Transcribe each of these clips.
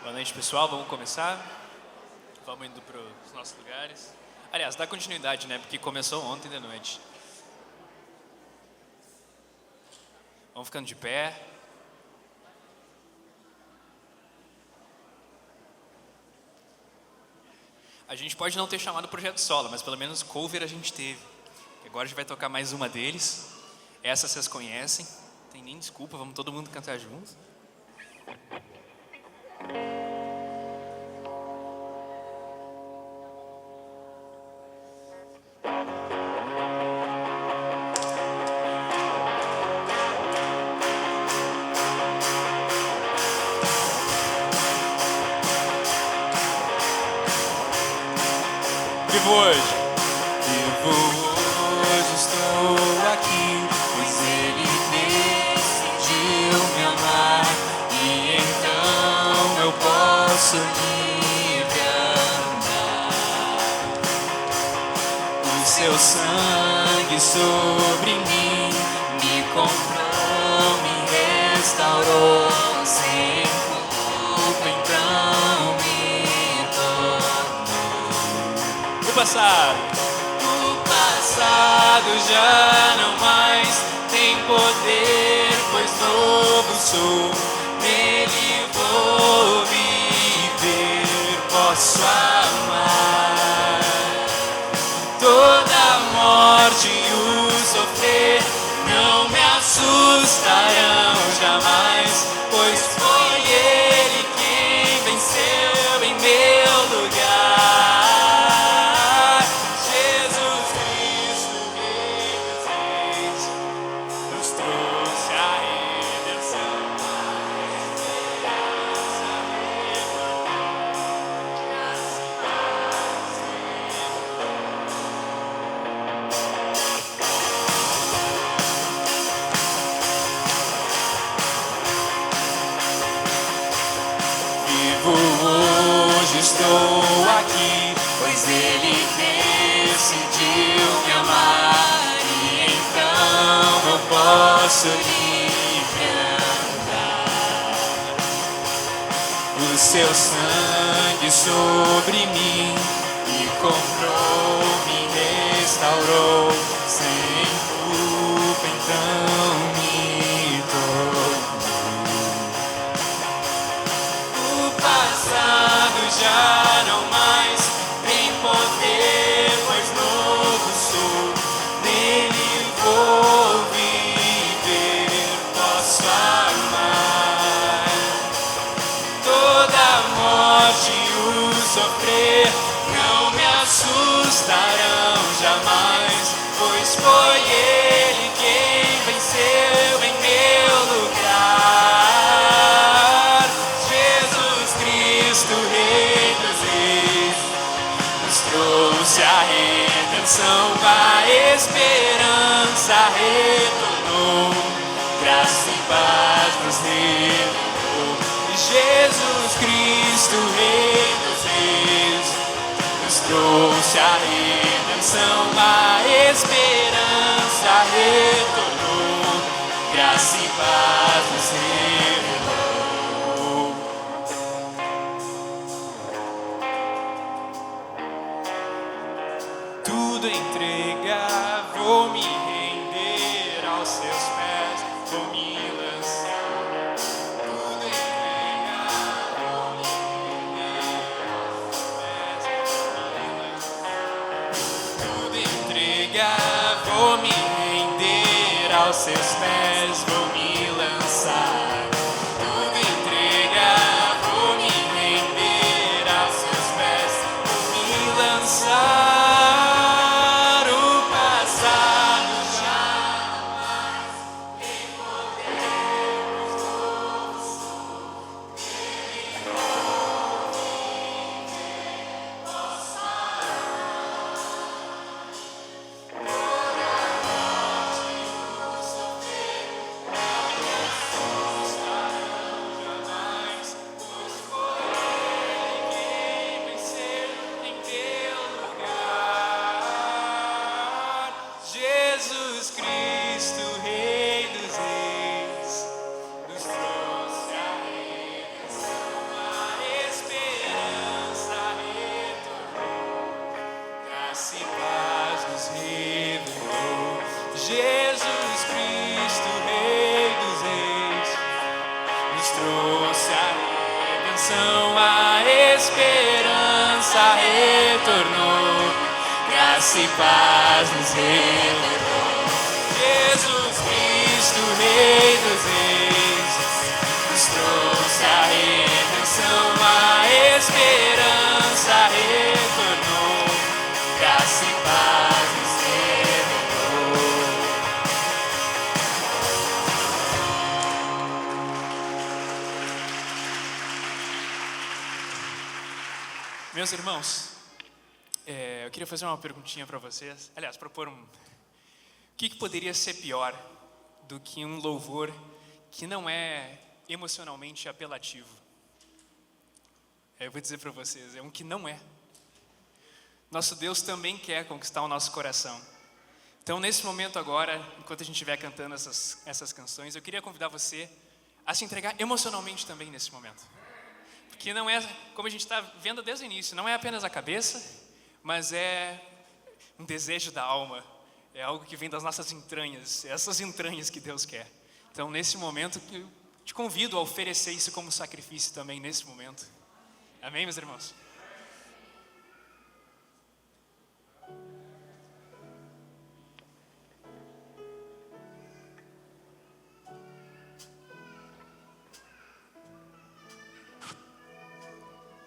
Boa noite, pessoal. Vamos começar. Vamos indo para os nossos lugares. Aliás, dá continuidade, né? Porque começou ontem de noite. Vamos ficando de pé. A gente pode não ter chamado Projeto Solo, mas pelo menos cover a gente teve. Agora a gente vai tocar mais uma deles. Essa vocês conhecem. Não tem nem desculpa, vamos todo mundo cantar junto. Vivo hoje, estou aqui, pois Ele decidiu me amar, e então eu posso livre andar. O seu sangue sobre mim me comprou, me restaurou, sem culpa então me tornou. O passado já não mais tem poder, pois novo sou, nele vou viver, posso amar. Toda morte e o sofrer não me assustarão jamais, pois foi Ele quem venceu em meu lugar. Hoje estou aqui, pois Ele decidiu me amar, e então eu posso livre andar. O seu sangue sobre mim me comprou, me restaurou, sem culpa então me tornou. Já não mais tem poder, pois novo sou, nele vou viver, posso amar. Toda morte e o sofrer não me assustarão jamais, pois foi Ele quem venceu em meu lugar. Rei dos Reis nos trouxe a redenção, a esperança retornou, graça e paz nos revelou. Jesus Cristo, Rei dos Reis, nos trouxe a redenção, a esperança retornou, graça e paz nos revelou. Tudo entregar, vou me render aos seus pés, vou me lançar. Tudo entregar, vou me render aos seus pés, vou me lançar. Tudo entregar, vou me render aos seus pés, vou me lançar. Tudo entregar, vou me render aos seus pés, vou me lançar. Jesus Cristo, Rei dos Reis, nos trouxe a redenção, a esperança retornou, graça e paz nos revelou. Jesus Cristo, Rei dos Reis, nos trouxe a redenção, a esperança retornou, graça e paz nos revelou. Meus irmãos, eu queria fazer uma perguntinha para vocês. Aliás, propor o que poderia ser pior do que um louvor que não é emocionalmente apelativo? Eu vou dizer para vocês, é um que não é. Nosso Deus também quer conquistar o nosso coração. Então, nesse momento agora, enquanto a gente estiver cantando essas canções, eu queria convidar você a se entregar emocionalmente também nesse momento. Porque não é, como a gente está vendo desde o início, não é apenas a cabeça, mas é um desejo da alma. É algo que vem das nossas entranhas, é essas entranhas que Deus quer. Então, nesse momento, eu te convido a oferecer isso como sacrifício também nesse momento. Amém, meus irmãos?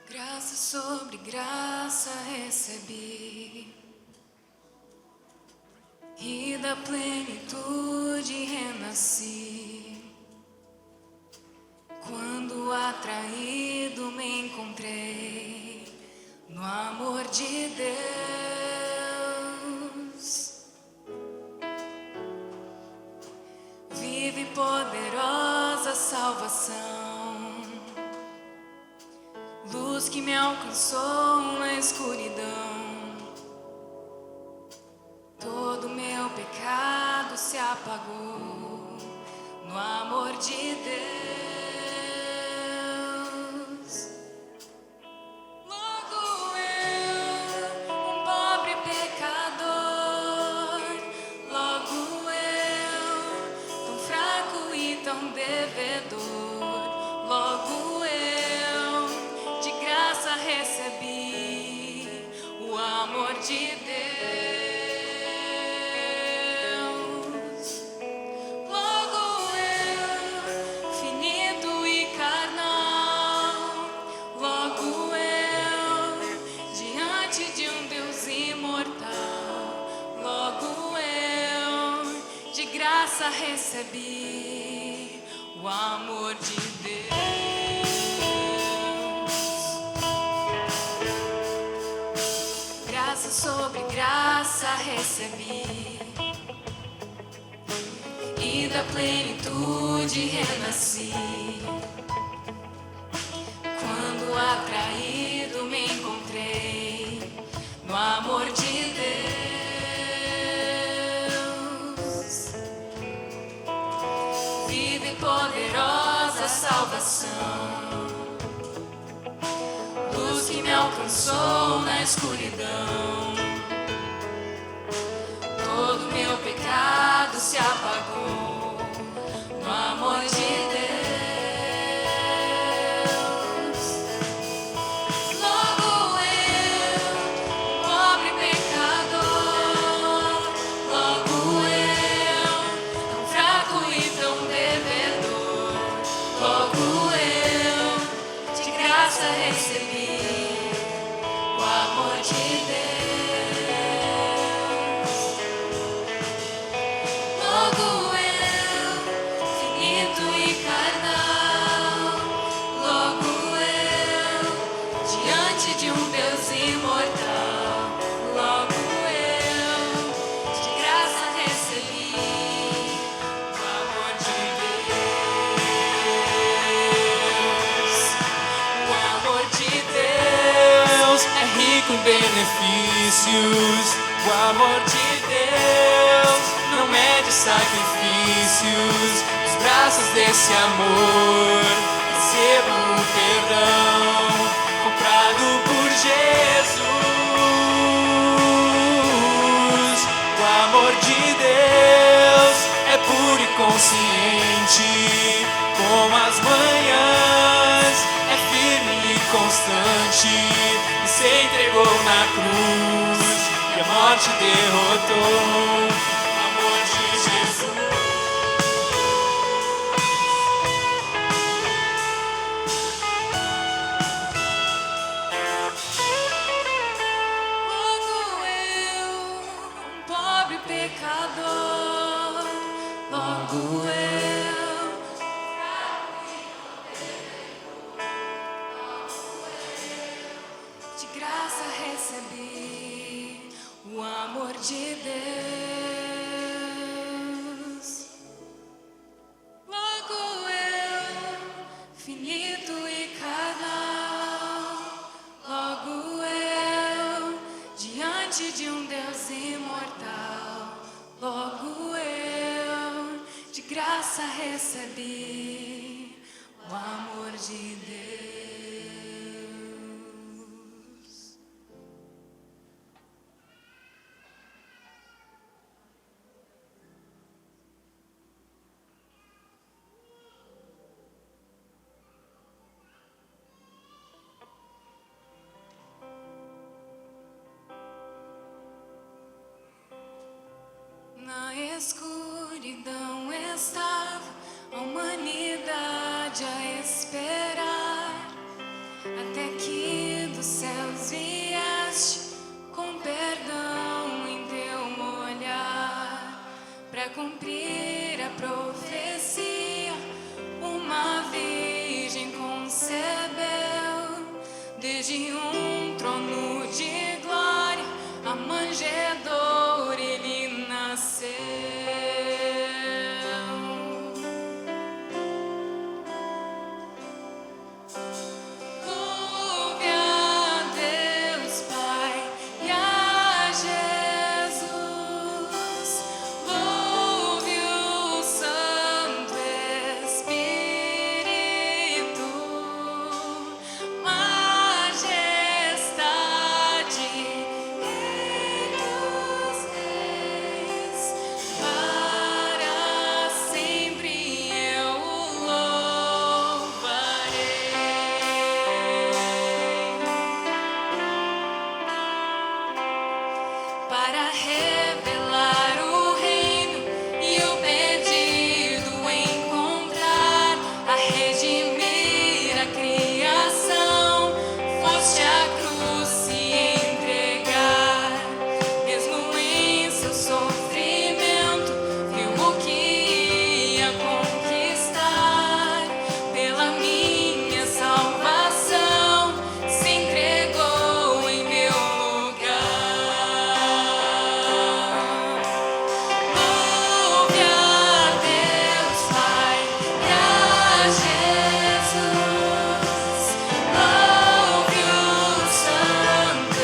Graça sobre graça recebi, e da plenitude renasci. Quando atraído me encontrei no amor de Deus, vive poderosa salvação, luz que me alcançou na escuridão. Todo meu pecado se apagou no amor de Deus. Logo eu, um pobre pecador, logo eu, tão fraco e tão devedor, logo eu, de graça recebi o amor de Deus. Recebi o amor de Deus. Graça sobre graça recebi, e da plenitude renasci. Quando atraído me encontrei no amor de Deus. Poderosa salvação, luz que me alcançou na escuridão. Todo meu pecado se apagou no amor de Deus. Logo eu, pobre pecador, logo eu, tão fraco e tão devedor, logo eu, de graça recebi o amor de Deus. Logo eu, finito e carnal, logo eu, diante de um Deus imortal, logo eu, de graça recebi o amor de Deus. O amor de Deus é rico em benefícios. O amor de Deus não mede sacrifícios. Os braços desse amor recebo o perdão comprado por Jesus. O amor de Deus ficou na cruz e a morte derrotou. O amor de Jesus. Logo eu, um pobre pecador, logo eu, de graça recebi o amor de Deus. Logo eu, finito e carnal, logo eu, diante de um Deus imortal, logo eu, de graça recebi o amor de Deus. Na escuridão estava a humanidade a esperar, até que dos céus vieste com perdão em teu olhar, para cumprir a profecia. Uma virgem concebeu, desde um trono de glória, a manjedoura ele nasceu. Louve a Deus Pai e a Jesus, louve o Santo Espírito, majestade, Rei dos Reis, para sempre eu o louvarei. Para revelar o reino e o perdido encontrar, a redimir a criação, foste à cruz se entregar. Mesmo em seu sofrimento, viu o que ia conquistar. Pela minha salvação, se entregou em meu lugar. Louve a Deus Pai e a Jesus, louve o Santo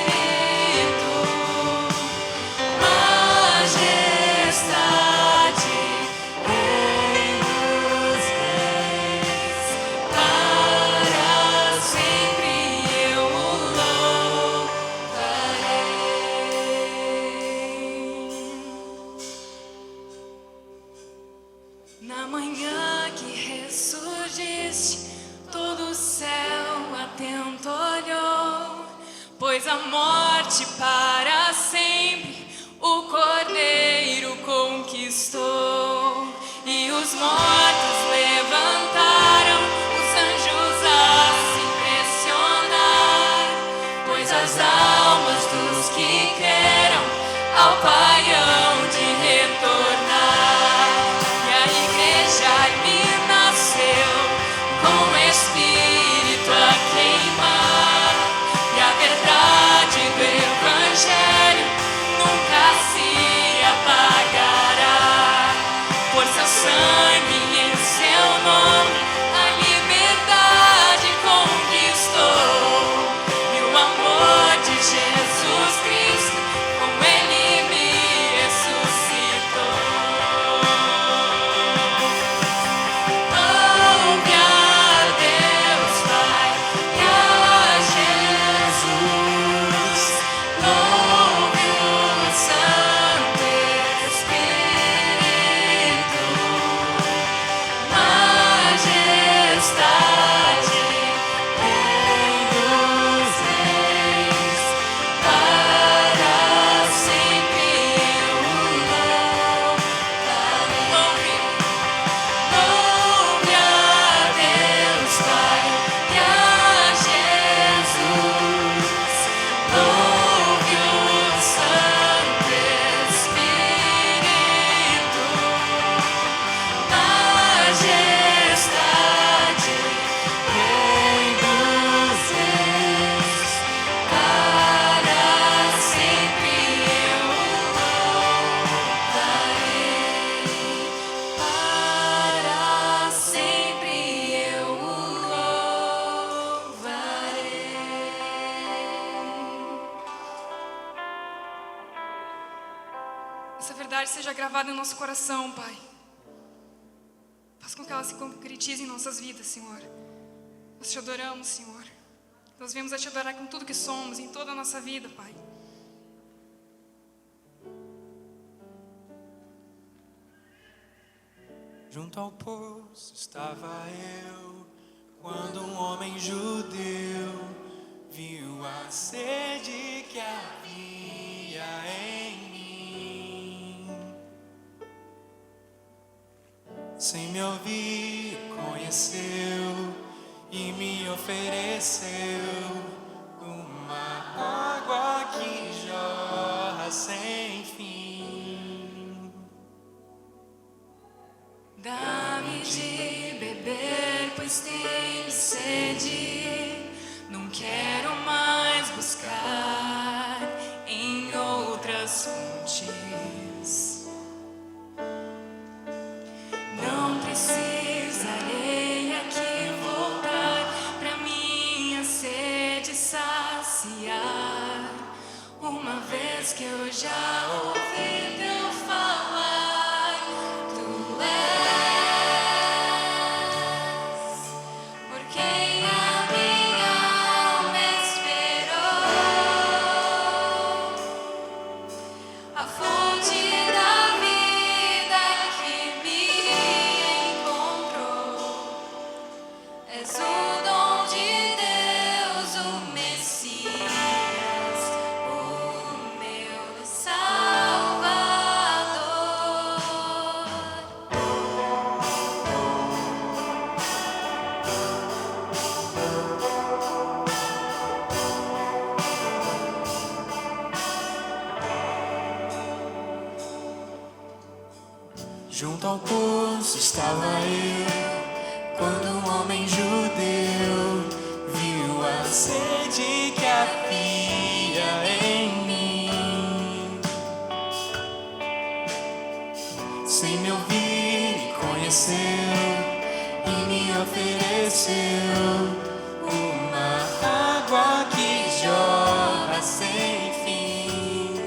Espírito, majestade, Rei dos Reis, para sempre eu o louvarei. Na manhã que ressurgiste, todo o céu atento olhou, pois a morte para sempre o Cordeiro conquistou. E os mortos levantaram, os anjos a se impressionar, pois as almas dos que creram ao Pai hão de retornar. E a igreja ali nasceu, com o Espírito a queimar, e a verdade do Evangelho nunca se apagará. Por seu sangue verdade seja gravada em nosso coração, Pai. Faz com que ela se concretize em nossas vidas, Senhor. Nós te adoramos, Senhor. Nós viemos a te adorar com tudo que somos, em toda a nossa vida, Pai. Junto ao poço estava eu, quando um homem judeu viu a sede que havia em mim. Sem me ouvir, conheceu e me ofereceu uma água que jorra sem fim. Dá-me de beber, pois tenho sede. Não quero mais buscar em outras fontes. Não precisarei aqui voltar pra minha sede saciar. Uma vez que eu já ouvi teu falar, tu és por quem a minha alma esperou, a fonte da vida que me encontrou. És o dom de Deus, o Messias, o meu Salvador. Junto ao poço estava eu, quando um homem judeu viu a sede que havia em mim. Sem me ouvir, conheceu e me ofereceu uma água que jorra sem fim.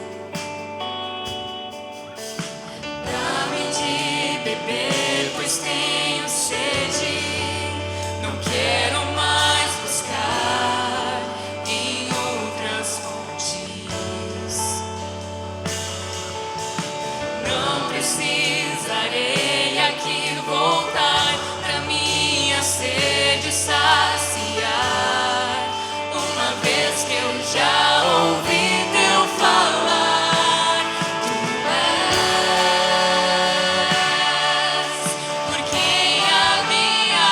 Dá-me de beber, pois tenho sede. Não quero mais buscar em outras fontes. Não precisarei aqui voltar pra minha sede saciar. Uma vez que eu já ouvi teu falar, tu és por quem a minha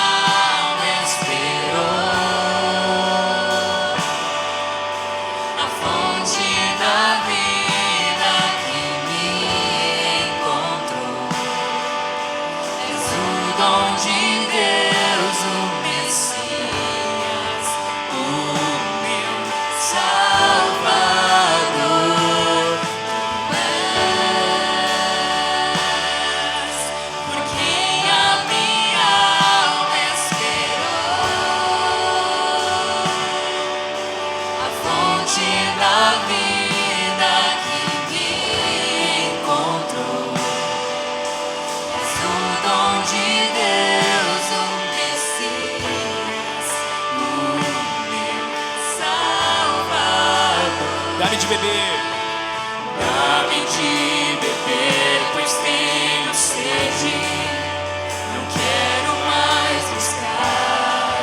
alma esperou, a fonte da vida que me encontrou. És o dom de Deus, o Messias, o meu Salvador. Tu és por quem a minha alma esperou, a fonte da vida que me encontrou. És o dom de Deus, o Messias, o meu Salvador. Dá-me de beber. Dá-me de beber, pois tenho sede. Não quero mais buscar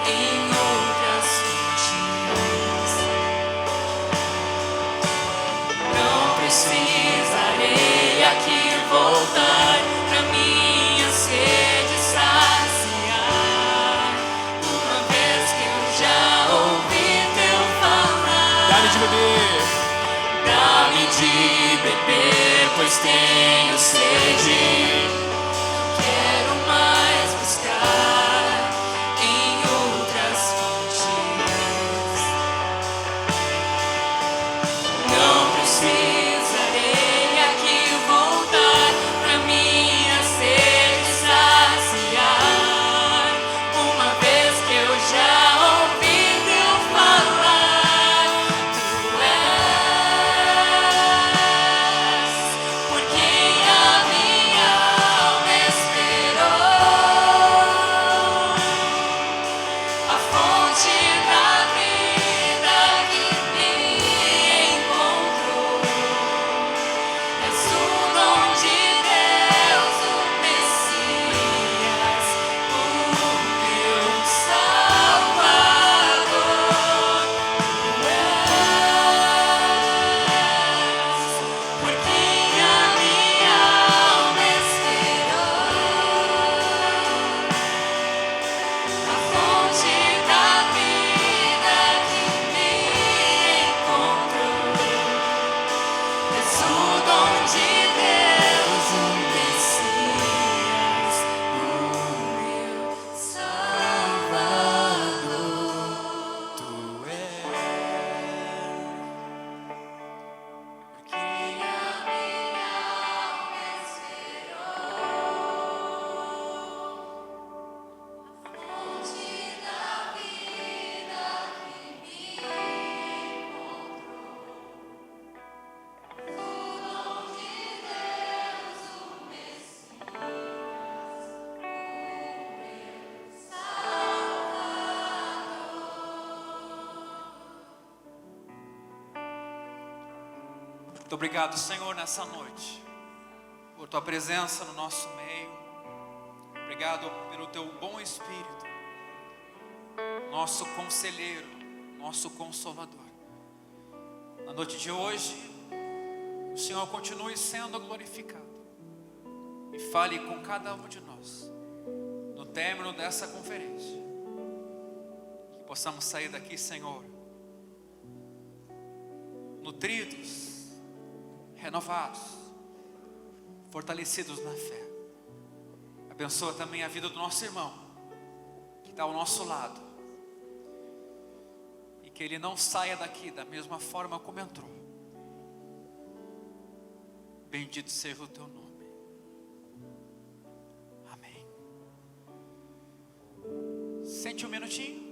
em outras fontes. Não precisarei aqui voltar pra minha sede saciar. Uma vez que eu já ouvi teu falar. Dá-me de beber. Dá-me de beber, pois tenho sede. Não quero mais buscar em outras fontes. Não precisarei aqui voltar pra minha sede saciar. Uma vez que eu já ouvi teu falar, tu és por quem Muito obrigado, Senhor, nessa noite, por tua presença no nosso meio. Obrigado pelo teu bom Espírito, nosso conselheiro, nosso consolador. Na noite de hoje, o Senhor continue sendo glorificado e fale com cada um de nós no término dessa conferência. Que possamos sair daqui, Senhor, nutridos, renovados, fortalecidos na fé. Abençoa também a vida do nosso irmão que está ao nosso lado, e que ele não saia daqui da mesma forma como entrou. Bendito seja o teu nome. Amém. Sente um minutinho.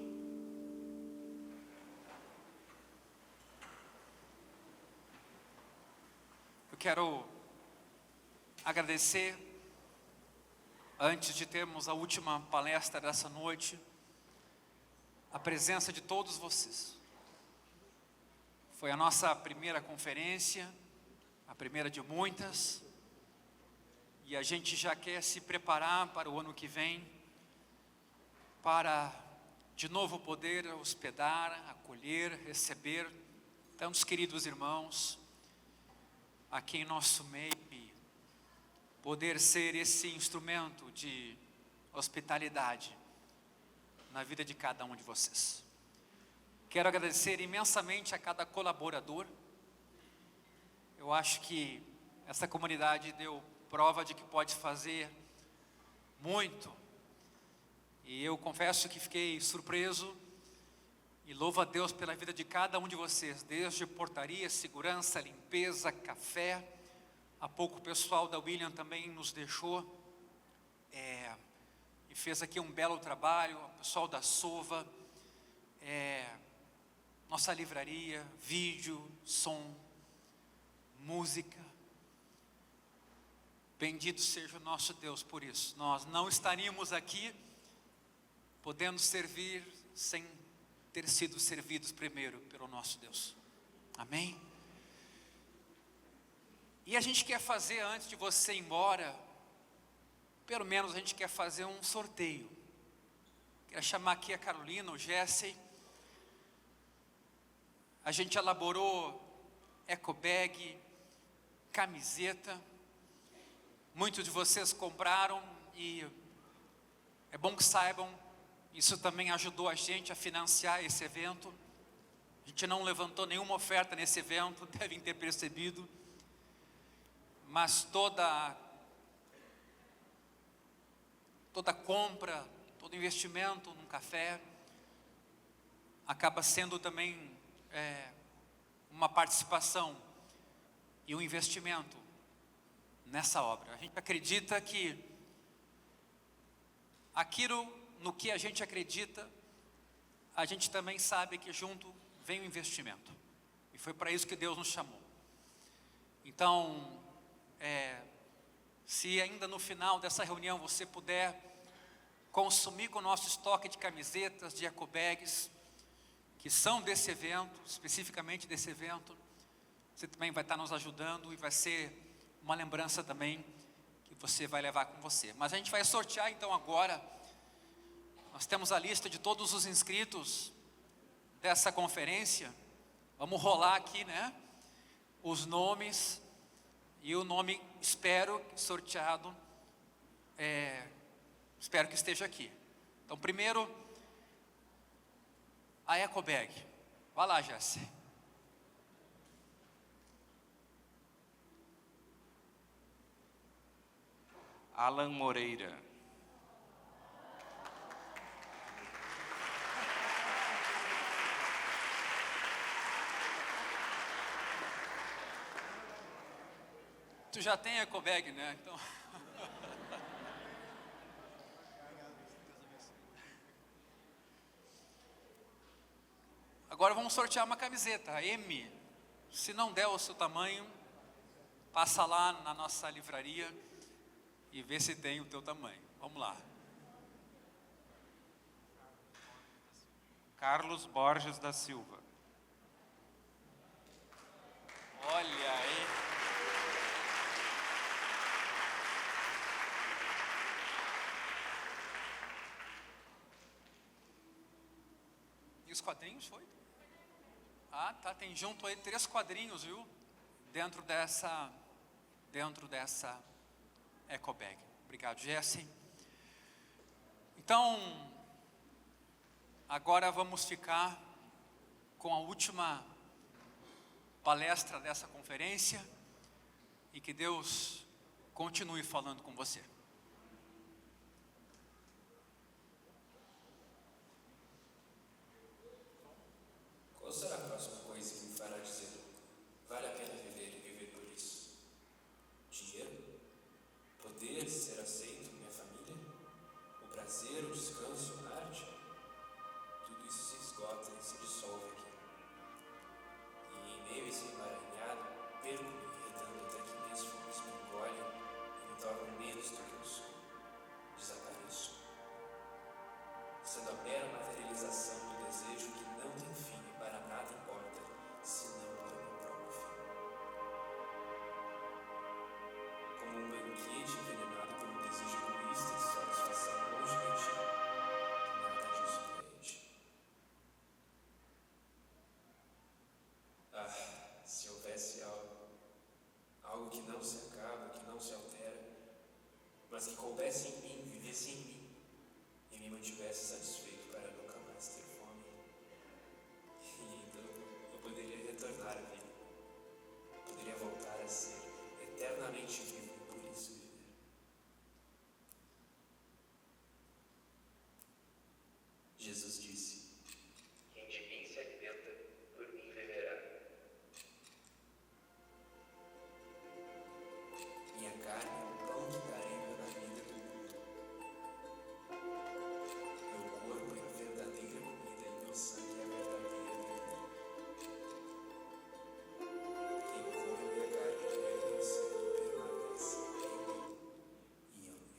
Eu quero agradecer, antes de termos a última palestra dessa noite, a presença de todos vocês. Foi a nossa primeira conferência, a primeira de muitas, e a gente já quer se preparar para o ano que vem, para de novo poder hospedar, acolher, receber tantos queridos irmãos aqui em nosso meio, e poder ser esse instrumento de hospitalidade na vida de cada um de vocês. Quero agradecer imensamente a cada colaborador. Eu acho que essa comunidade deu prova de que pode fazer muito, e eu confesso que fiquei surpreso e louvo a Deus pela vida de cada um de vocês, desde portaria, segurança, limpeza, café. Há pouco o pessoal da William também nos deixou e fez aqui um belo trabalho. O pessoal da Sova, nossa livraria, vídeo, som, música. Bendito seja o nosso Deus por isso. Nós não estaríamos aqui podendo servir sem ter sido servidos primeiro pelo nosso Deus. Amém? E a gente quer fazer, antes de você ir embora, pelo menos a gente quer fazer um sorteio. Quero chamar aqui a Carolina, o Jesse. A gente elaborou eco bag, camiseta. Muitos de vocês compraram, e é bom que saibam, isso também ajudou a gente a financiar esse evento. A gente não levantou nenhuma oferta nesse evento, devem ter percebido. Mas toda compra, todo investimento num café acaba sendo também uma participação e um investimento nessa obra. A gente acredita que aquilo no que a gente acredita, a gente também sabe que junto vem o investimento. E foi para isso que Deus nos chamou. Então, se ainda no final dessa reunião você puder consumir com o nosso estoque de camisetas, de eco bags, que são desse evento, especificamente desse evento, você também vai estar nos ajudando, e vai ser uma lembrança também que você vai levar com você. Mas a gente vai sortear então agora. Nós temos a lista de todos os inscritos dessa conferência. Vamos rolar aqui, né? Os nomes, e o nome, espero, sorteado, espero que esteja aqui. Então, primeiro, a eco bag. Vai lá, Jesse. Alan Moreira. Tu já tem eco bag, né? Então... Agora vamos sortear uma camiseta, a M. Se não der o seu tamanho, passa lá na nossa livraria e vê se tem o teu tamanho. Vamos lá. Carlos Borges da Silva. Olha aí. E os quadrinhos, foi? Ah, tá, tem junto aí 3 quadrinhos, viu? Dentro dessa eco bag. Obrigado, Jesse. Então, agora vamos ficar com a última palestra dessa conferência e que Deus continue falando com você. Qual será a próxima coisa que me fará dizer: vale a pena viver e viver por isso? Dinheiro? Poder? Ser aceito? Minha família? O prazer? O descanso? A arte? Tudo isso se esgota e se dissolve aqui. E em meio a esse emaranhado, perco-me enredando até que minhas fontes me engolem e me tornam menos do que eu sou. Desapareço. Sendo a mera materialização do desejo que não tem fim e para nada importa, senão para o meu próprio fim. Como um banquete envenenado por um desejo egoísta de satisfação longe de ti, nada disso preenche. Ah, se houvesse algo que não se acaba, que não se altera, mas que coubesse em mim, vivesse em mim, e me mantivesse satisfeito para nunca mais ter fome. E então eu poderia retornar à vida. Poderia voltar a ser eternamente vivo e por isso viver. Jesus disse: quem de mim se alimenta, por mim viverá. Minha carne é o pão que darei na vida do mundo. Meu corpo é a verdadeira comida e meu sangue é a verdadeira bebida. Quem come minha carne e bebe meu sangue permanece em mim e eu nele.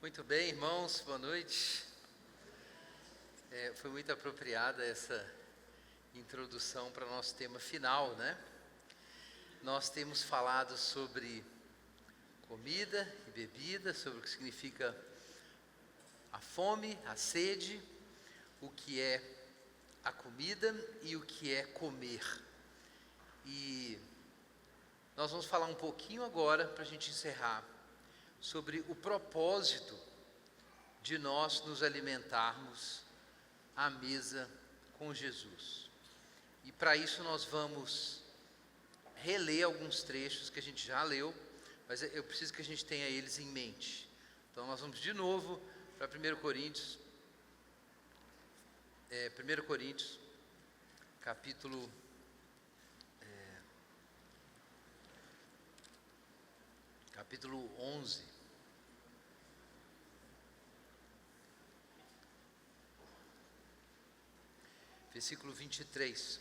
Muito bem, irmãos, boa noite. Foi muito apropriada essa introdução para o nosso tema final, né? Nós temos falado sobre comida e bebida, sobre o que significa a fome, a sede, o que é a comida e o que é comer. E nós vamos falar um pouquinho agora, para a gente encerrar, sobre o propósito de nós nos alimentarmos à mesa com Jesus. E para isso nós vamos reler alguns trechos que a gente já leu, mas eu preciso que a gente tenha eles em mente. Então nós vamos de novo para 1 Coríntios, capítulo 11. Versículo 23.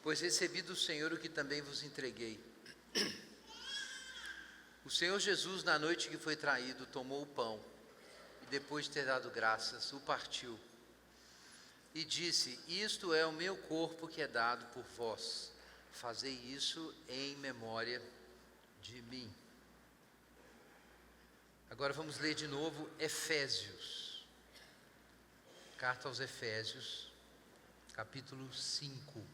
Pois recebi do Senhor o que também vos entreguei. O Senhor Jesus, na noite que foi traído, tomou o pão e, depois de ter dado graças, o partiu e disse: isto é o meu corpo que é dado por vós. Fazei isso em memória de mim. Agora vamos ler de novo Efésios. Carta aos Efésios, capítulo 5,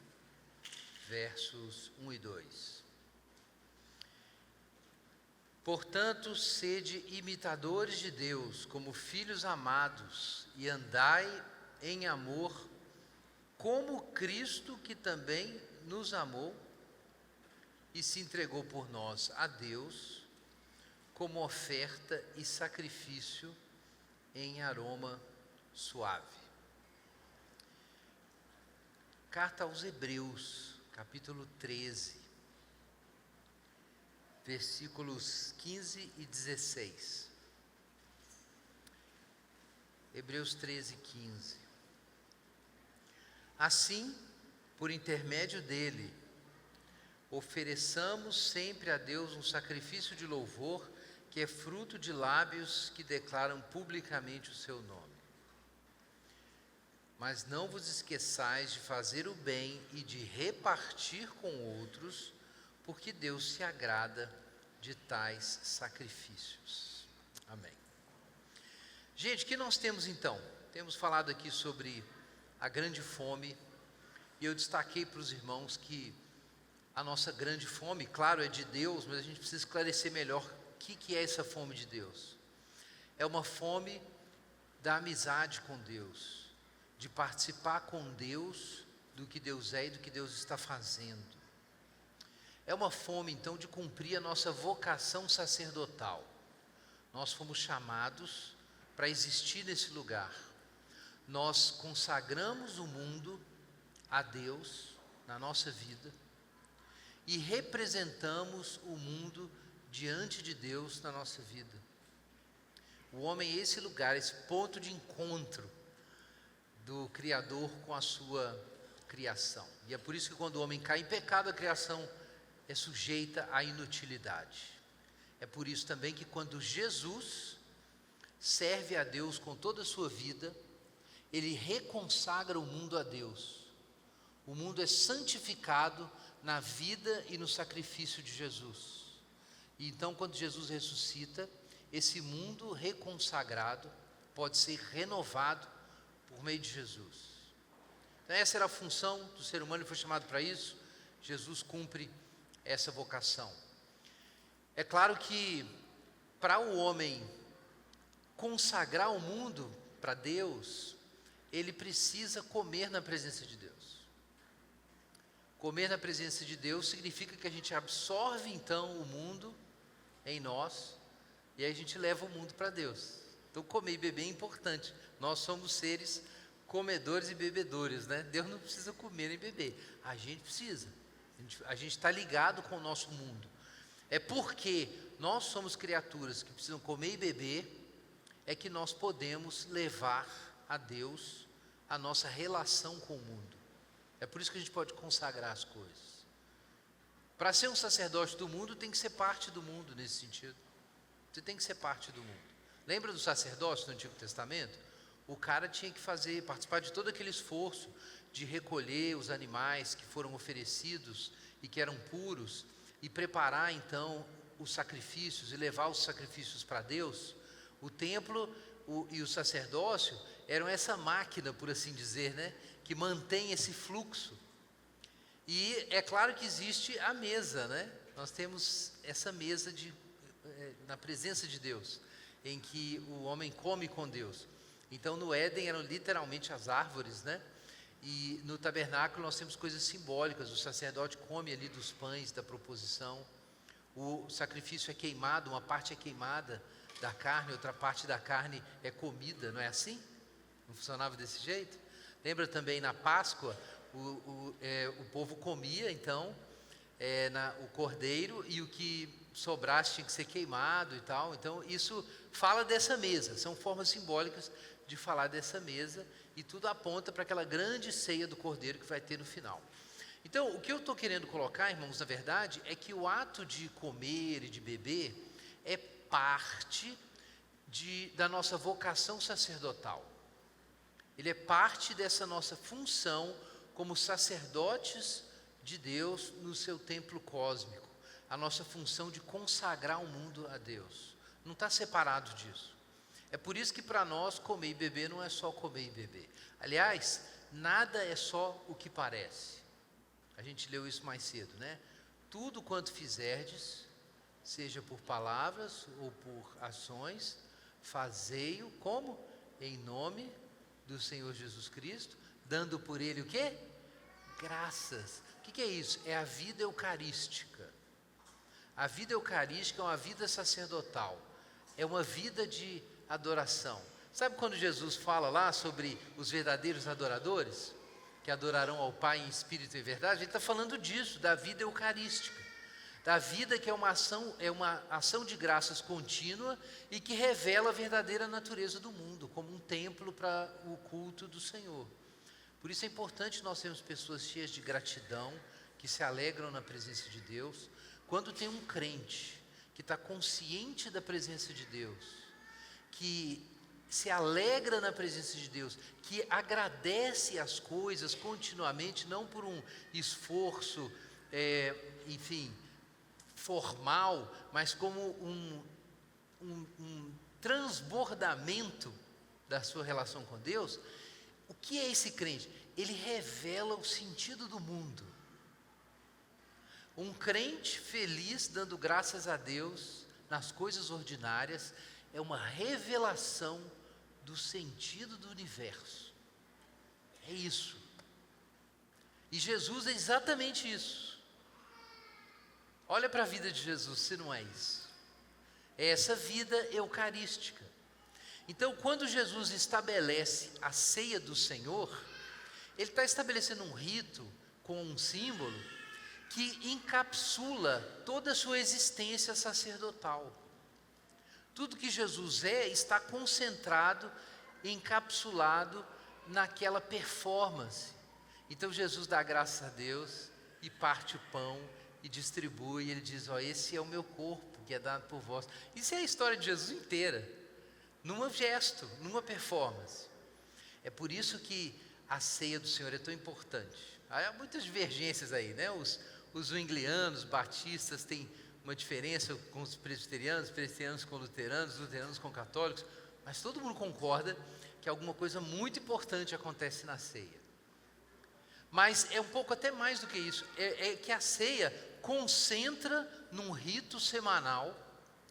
versos 1 e 2. Portanto, sede imitadores de Deus, como filhos amados, e andai em amor, como Cristo, que também nos amou e se entregou por nós a Deus, como oferta e sacrifício em aroma suave. Carta aos Hebreus, capítulo 13, versículos 15 e 16. Hebreus 13, 15. Assim, por intermédio dele, ofereçamos sempre a Deus um sacrifício de louvor, que é fruto de lábios que declaram publicamente o seu nome. Mas não vos esqueçais de fazer o bem e de repartir com outros, porque Deus se agrada de tais sacrifícios. Amém. Gente, o que nós temos então? Temos falado aqui sobre a grande fome, e eu destaquei para os irmãos que a nossa grande fome, claro, é de Deus, mas a gente precisa esclarecer melhor o que é essa fome de Deus. É uma fome da amizade com Deus, de participar com Deus do que Deus é e do que Deus está fazendo. É uma fome, então, de cumprir a nossa vocação sacerdotal. Nós fomos chamados para existir nesse lugar. Nós consagramos o mundo a Deus na nossa vida e representamos o mundo diante de Deus na nossa vida. O homem é esse lugar, esse ponto de encontro do Criador com a sua criação. E é por isso que quando o homem cai em pecado, a criação é sujeita à inutilidade. É por isso também que quando Jesus serve a Deus com toda a sua vida, ele reconsagra o mundo a Deus. O mundo é santificado na vida e no sacrifício de Jesus. E então, quando Jesus ressuscita, esse mundo reconsagrado pode ser renovado por meio de Jesus. Então, essa era a função do ser humano, ele foi chamado para isso. Jesus cumpre essa vocação. É claro que para o homem consagrar o mundo para Deus, ele precisa comer na presença de Deus. Comer na presença de Deus significa que a gente absorve então o mundo em nós e aí a gente leva o mundo para Deus. Então comer e beber é importante. Nós somos seres comedores e bebedores, né? Deus não precisa comer nem beber, a gente precisa. A gente está ligado com o nosso mundo. É porque nós somos criaturas que precisam comer e beber, é que nós podemos levar a Deus a nossa relação com o mundo. É por isso que a gente pode consagrar as coisas. Para ser um sacerdote do mundo, tem que ser parte do mundo nesse sentido. Você tem que ser parte do mundo. Lembra do sacerdócio do Antigo Testamento? O cara tinha que participar de todo aquele esforço de recolher os animais que foram oferecidos e que eram puros e preparar então os sacrifícios e levar os sacrifícios para Deus. O templo e o sacerdócio eram essa máquina, por assim dizer, né, que mantém esse fluxo. E é claro que existe a mesa, né? Nós temos essa mesa na presença de Deus, em que o homem come com Deus. Então no Éden eram literalmente as árvores, né? E no tabernáculo nós temos coisas simbólicas. O sacerdote come ali dos pães da proposição. O sacrifício é queimado, uma parte é queimada da carne, outra parte da carne é comida, não é assim? Não funcionava desse jeito? Lembra também na Páscoa, o povo comia então o cordeiro e o que sobrasse tinha que ser queimado e tal. Então isso fala dessa mesa, são formas simbólicas de falar dessa mesa e tudo aponta para aquela grande ceia do cordeiro que vai ter no final. Então o que eu estou querendo colocar, irmãos, na verdade, é que o ato de comer e de beber é parte da nossa vocação sacerdotal. Ele é parte dessa nossa função como sacerdotes de Deus no seu templo cósmico. A nossa função de consagrar o mundo a Deus. Não está separado disso. É por isso que para nós comer e beber não é só comer e beber. Aliás, nada é só o que parece. A gente leu isso mais cedo, né? Tudo quanto fizerdes, seja por palavras ou por ações, fazei-o como? Em nome do Senhor Jesus Cristo, dando por Ele o quê? Graças. O que é isso? É a vida eucarística. A vida eucarística é uma vida sacerdotal. É uma vida de adoração. Sabe quando Jesus fala lá sobre os verdadeiros adoradores? Que adorarão ao Pai em espírito e verdade? Ele está falando disso, da vida eucarística. Da vida que é uma ação de graças contínua e que revela a verdadeira natureza do mundo, como um templo para o culto do Senhor. Por isso é importante nós termos pessoas cheias de gratidão, que se alegram na presença de Deus. Quando tem um crente que está consciente da presença de Deus, que se alegra na presença de Deus, que agradece as coisas continuamente, não por um esforço, formal, mas como um transbordamento da sua relação com Deus. O que é esse crente? Ele revela o sentido do mundo. Um crente feliz, dando graças a Deus nas coisas ordinárias, é uma revelação do sentido do universo. É isso. E Jesus é exatamente isso. Olha para a vida de Jesus, se não é isso. É essa vida eucarística. Então, quando Jesus estabelece a ceia do Senhor, Ele está estabelecendo um rito com um símbolo que encapsula toda a sua existência sacerdotal. Tudo que Jesus está concentrado, encapsulado naquela performance. Então Jesus dá graças a Deus e parte o pão e distribui, e ele diz: esse é o meu corpo que é dado por vós. Isso é a história de Jesus inteira, num gesto, numa performance. É por isso que a ceia do Senhor é tão importante. Há muitas divergências aí, né? Os zwinglianos, batistas têm uma diferença com os presbiterianos com luteranos com católicos, mas todo mundo concorda que alguma coisa muito importante acontece na ceia. Mas é um pouco até mais do que isso, é que a ceia concentra num rito semanal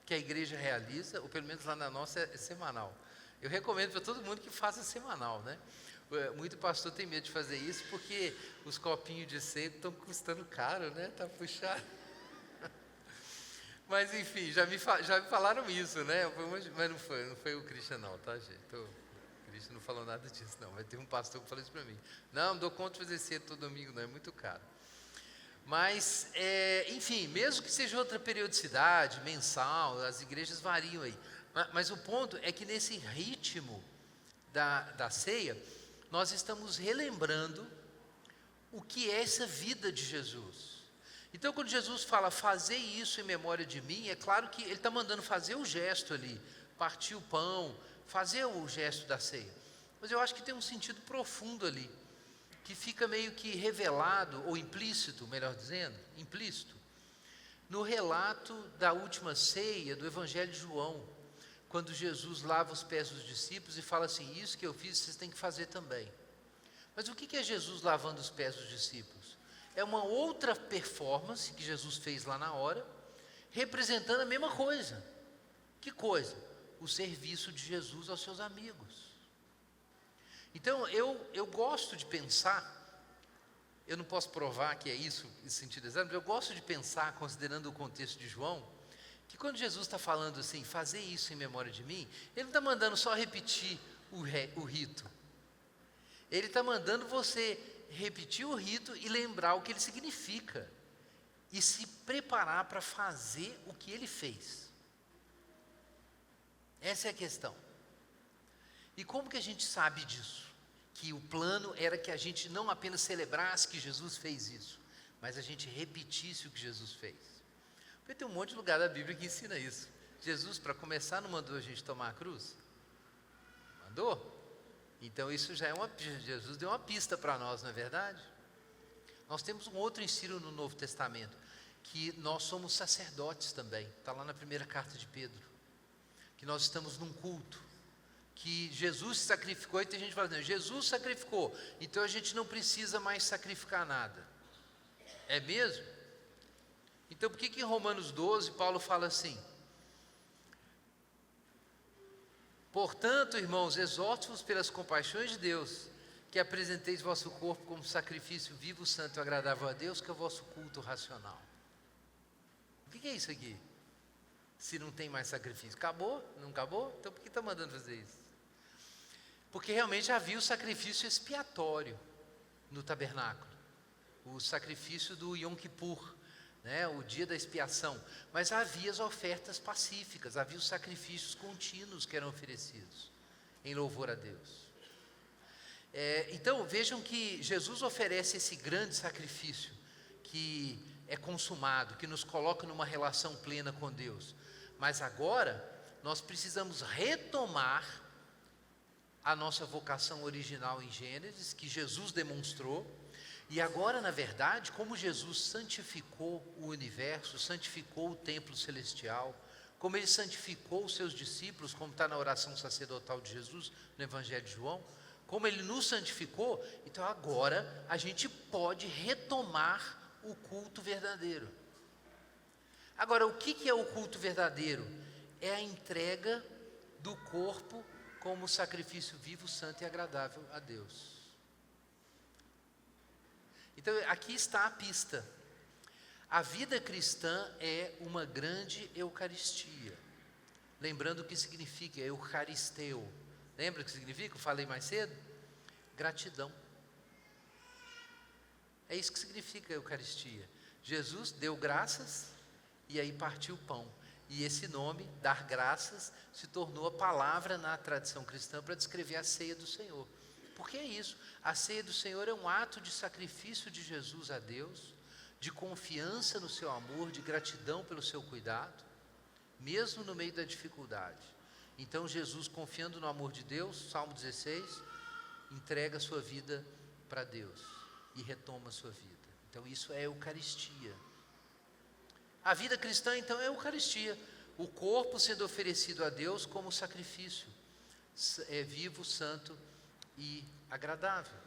que a igreja realiza, ou pelo menos lá na nossa é semanal. Eu recomendo para todo mundo que faça semanal, né? Muito pastor tem medo de fazer isso porque os copinhos de ceia estão custando caro, né? Tá puxado. Mas enfim, já me falaram isso, né? Mas não foi o Christian não, tá, gente? O Christian não falou nada disso, não. Mas tem um pastor que falou isso para mim. Não dou conta de fazer ceia todo domingo, não, é muito caro. Mas, enfim, mesmo que seja outra periodicidade, mensal, as igrejas variam aí. Mas o ponto é que nesse ritmo da ceia, nós estamos relembrando o que é essa vida de Jesus. Então, quando Jesus fala, fazer isso em memória de mim, é claro que Ele está mandando fazer o gesto ali, partir o pão, fazer o gesto da ceia. Mas eu acho que tem um sentido profundo ali, que fica meio que revelado, ou implícito, melhor dizendo, implícito, no relato da última ceia do Evangelho de João, quando Jesus lava os pés dos discípulos e fala assim: isso que eu fiz, vocês têm que fazer também. Mas o que é Jesus lavando os pés dos discípulos? É uma outra performance que Jesus fez lá na hora, representando a mesma coisa. Que coisa? O serviço de Jesus aos seus amigos. Então, eu gosto de pensar, eu não posso provar que é isso, em sentido exato, mas eu gosto de pensar, considerando o contexto de João, que quando Jesus está falando assim, fazer isso em memória de mim, Ele não está mandando só repetir o rito. Ele está mandando você repetir o rito e lembrar o que ele significa. E se preparar para fazer o que Ele fez. Essa é a questão. E como que a gente sabe disso? Que o plano era que a gente não apenas celebrasse que Jesus fez isso, mas a gente repetisse o que Jesus fez. Porque tem um monte de lugar da Bíblia que ensina isso. Jesus, para começar, não mandou a gente tomar a cruz? Mandou? Então isso já é Jesus deu uma pista para nós, não é verdade? Nós temos um outro ensino no Novo Testamento, que nós somos sacerdotes também. Está lá na primeira carta de Pedro. Que nós estamos num culto. Que Jesus se sacrificou, e tem gente falando, Jesus sacrificou, então a gente não precisa mais sacrificar nada. É mesmo? Então por que em Romanos 12 Paulo fala assim? Portanto, irmãos, exorto-vos pelas compaixões de Deus, que apresenteis vosso corpo como sacrifício vivo, santo e agradável a Deus, que é o vosso culto racional. O que é isso aqui? Se não tem mais sacrifício, acabou? Não acabou? Então por que está mandando fazer isso? Porque realmente havia o sacrifício expiatório no tabernáculo, o sacrifício do Yom Kippur, né, o dia da expiação, mas havia as ofertas pacíficas, havia os sacrifícios contínuos que eram oferecidos em louvor a Deus. Então vejam que Jesus oferece esse grande sacrifício que é consumado, que nos coloca numa relação plena com Deus. Mas agora nós precisamos retomar a nossa vocação original em Gênesis, que Jesus demonstrou. E agora, na verdade, como Jesus santificou o universo, santificou o templo celestial, como Ele santificou os seus discípulos, como está na oração sacerdotal de Jesus, no Evangelho de João, como Ele nos santificou, então agora a gente pode retomar o culto verdadeiro. Agora, o que é o culto verdadeiro? É a entrega do corpo como sacrifício vivo, santo e agradável a Deus. Então, aqui está a pista. A vida cristã é uma grande Eucaristia. Lembrando o que significa Eucaristeu. Lembra o que significa? Eu falei mais cedo? Gratidão. É isso que significa a Eucaristia. Jesus deu graças e aí partiu o pão. E esse nome, dar graças, se tornou a palavra na tradição cristã para descrever a ceia do Senhor. Porque é isso, a ceia do Senhor é um ato de sacrifício de Jesus a Deus, de confiança no seu amor, de gratidão pelo seu cuidado, mesmo no meio da dificuldade. Então Jesus, confiando no amor de Deus, Salmo 16, entrega a sua vida para Deus e retoma a sua vida. Então isso é Eucaristia. A vida cristã então é Eucaristia, o corpo sendo oferecido a Deus como sacrifício, vivo, santo e agradável.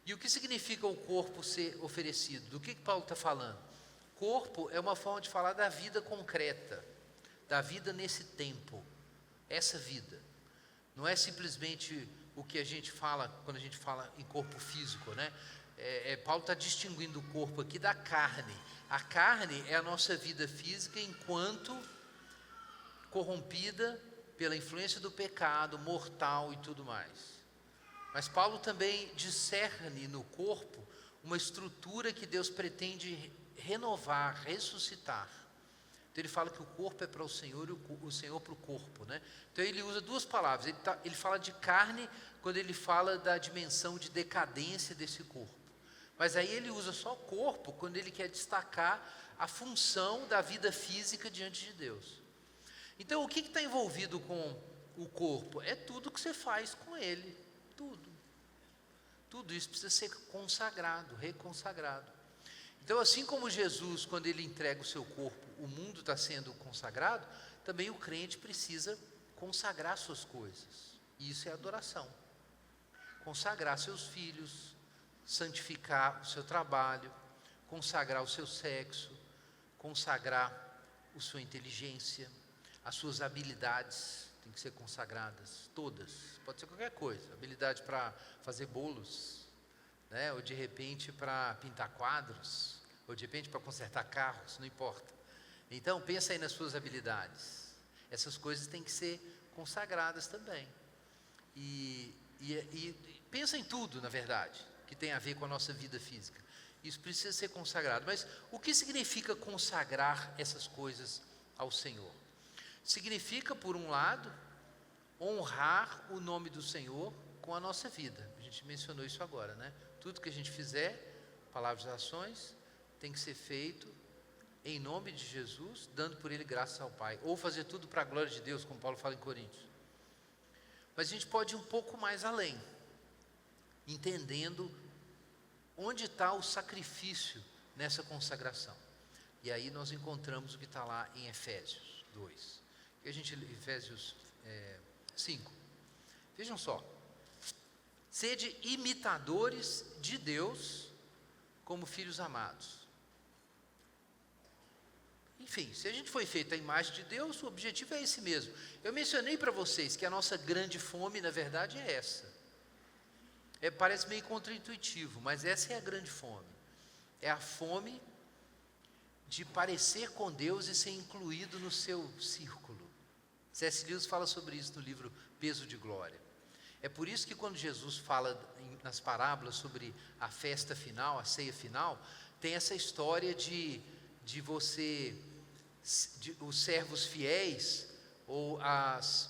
E o que significa o corpo ser oferecido? Do que Paulo está falando? Corpo é uma forma de falar da vida concreta, da vida nesse tempo, essa vida. Não é simplesmente o que a gente fala quando a gente fala em corpo físico, né? Paulo está distinguindo o corpo aqui da carne. A carne é a nossa vida física enquanto corrompida pela influência do pecado, mortal e tudo mais. Mas Paulo também discerne no corpo uma estrutura que Deus pretende renovar, ressuscitar. Então ele fala que o corpo é para o Senhor e o Senhor para o corpo, né? Então ele usa duas palavras. Ele fala de carne quando ele fala da dimensão de decadência desse corpo. Mas aí ele usa só corpo quando ele quer destacar a função da vida física diante de Deus. Então o que está envolvido com o corpo? É tudo que você faz com ele. Tudo isso precisa ser consagrado, reconsagrado. Então, assim como Jesus, quando ele entrega o seu corpo, o mundo está sendo consagrado, também o crente precisa consagrar suas coisas. E isso é adoração. Consagrar seus filhos, santificar o seu trabalho, consagrar o seu sexo, consagrar a sua inteligência, as suas habilidades têm que ser consagradas, todas. Pode ser qualquer coisa, habilidade para fazer bolos, né? Ou de repente para pintar quadros, ou de repente para consertar carros, não importa. Então pensa aí nas suas habilidades. Essas coisas têm que ser consagradas também. E pensa em tudo, na verdade, que tem a ver com a nossa vida física. Isso precisa ser consagrado. Mas o que significa consagrar essas coisas ao Senhor? Significa, por um lado, honrar o nome do Senhor com a nossa vida. A gente mencionou isso agora, né? Tudo que a gente fizer, palavras e ações, tem que ser feito em nome de Jesus, dando por Ele graças ao Pai. Ou fazer tudo para a glória de Deus, como Paulo fala em Coríntios. Mas a gente pode ir um pouco mais além, entendendo onde está o sacrifício nessa consagração. E aí nós encontramos o que está lá em Efésios 2. E a gente lê Efésios 5. Vejam só. Sede imitadores de Deus como filhos amados. Enfim, se a gente foi feito à imagem de Deus, o objetivo é esse mesmo. Eu mencionei para vocês que a nossa grande fome, na verdade, é essa. Parece meio contraintuitivo, mas essa é a grande fome. É a fome de parecer com Deus e ser incluído no seu círculo. C.S. Lewis fala sobre isso no livro Peso de Glória. É por isso que quando Jesus fala nas parábolas sobre a festa final, a ceia final, tem essa história de os servos fiéis ou as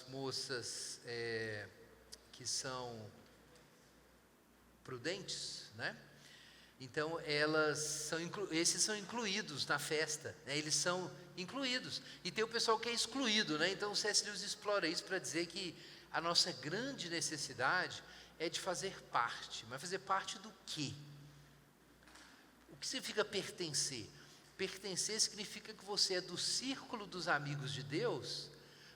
moças que são prudentes, né? Então esses são incluídos na festa, né? Eles são incluídos. E tem o pessoal que é excluído, né? Então o C.S. Lewis explora isso para dizer que a nossa grande necessidade é de fazer parte. Mas fazer parte do quê? O que significa pertencer? Pertencer significa que você é do círculo dos amigos de Deus,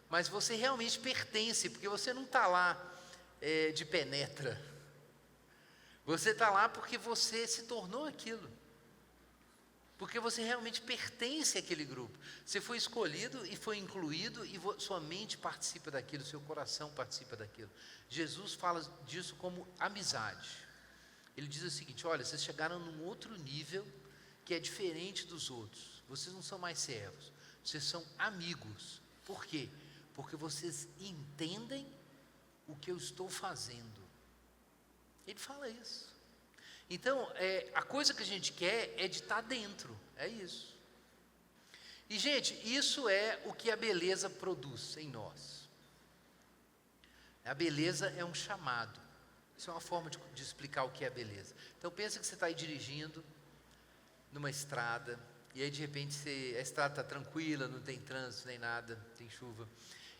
mas você realmente pertence, porque você não está lá de penetra. Você está lá porque você se tornou aquilo. Porque você realmente pertence àquele grupo. Você foi escolhido e foi incluído e sua mente participa daquilo, seu coração participa daquilo. Jesus fala disso como amizade. Ele diz o seguinte: olha, vocês chegaram num outro nível que é diferente dos outros. Vocês não são mais servos, vocês são amigos. Por quê? Porque vocês entendem o que eu estou fazendo. Ele fala isso. Então, a coisa que a gente quer é de estar dentro, é isso. E, gente, isso é o que a beleza produz em nós. A beleza é um chamado. Isso é uma forma de explicar o que é a beleza. Então, pensa que você está aí dirigindo numa estrada, e aí de repente a estrada está tranquila, não tem trânsito nem nada, tem chuva.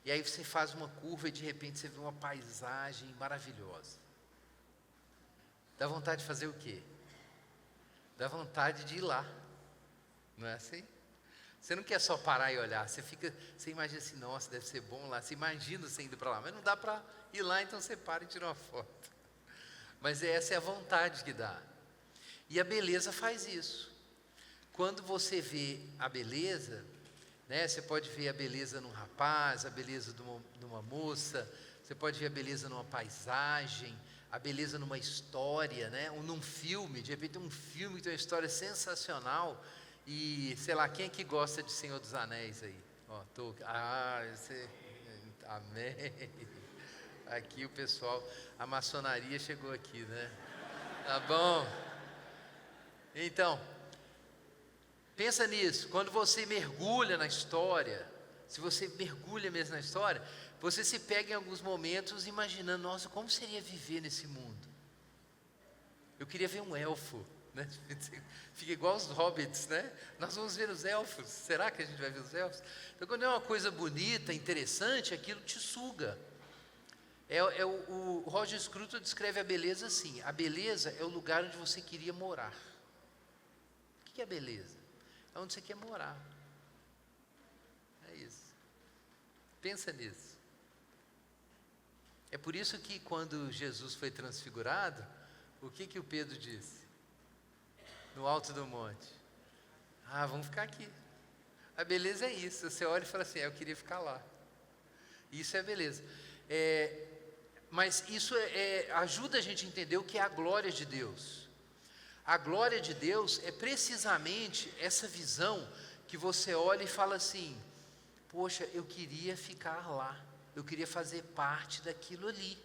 E aí você faz uma curva e de repente você vê uma paisagem maravilhosa. Dá vontade de fazer o quê? Dá vontade de ir lá. Não é assim? Você não quer só parar e olhar, você imagina assim, nossa, deve ser bom lá. Você imagina você indo para lá, mas não dá para ir lá, então você para e tira uma foto. Mas essa é a vontade que dá. E a beleza faz isso. Quando você vê a beleza, né, você pode ver a beleza num rapaz, a beleza de uma moça, você pode ver a beleza numa paisagem, a beleza numa história, né, ou num filme. De repente tem um filme que tem uma história sensacional e, sei lá, quem é que gosta de Senhor dos Anéis aí? Amém. Aqui o pessoal, a maçonaria chegou aqui, né? Tá bom. Então, pensa nisso, quando você mergulha na história, se você mergulha mesmo na história, você se pega em alguns momentos imaginando, nossa, como seria viver nesse mundo? Eu queria ver um elfo, né? Fica igual os hobbits, né? Nós vamos ver os elfos, será que a gente vai ver os elfos? Então, quando é uma coisa bonita, interessante, aquilo te suga. O Roger Scruton descreve a beleza assim: a beleza é o lugar onde você queria morar. O que é beleza? É onde você quer morar. É isso. Pensa nisso. É por isso que quando Jesus foi transfigurado, o que o Pedro disse? No alto do monte: vamos ficar aqui. A beleza é isso. Você olha e fala assim: eu queria ficar lá. Isso é beleza. Mas isso ajuda a gente a entender o que é a glória de Deus. A glória de Deus é precisamente essa visão que você olha e fala assim: poxa, eu queria ficar lá, eu queria fazer parte daquilo ali.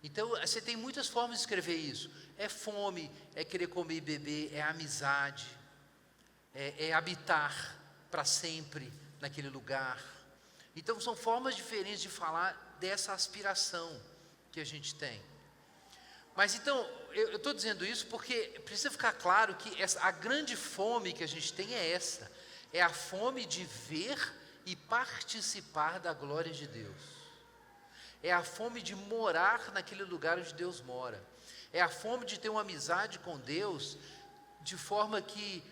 Então, você tem muitas formas de escrever isso. É fome, é querer comer e beber, é amizade, é habitar para sempre naquele lugar. Então, são formas diferentes de falar dessa aspiração que a gente tem. Mas então, eu estou dizendo isso porque precisa ficar claro que a grande fome que a gente tem é essa. É a fome de ver e participar da glória de Deus. É a fome de morar naquele lugar onde Deus mora. É a fome de ter uma amizade com Deus, de forma que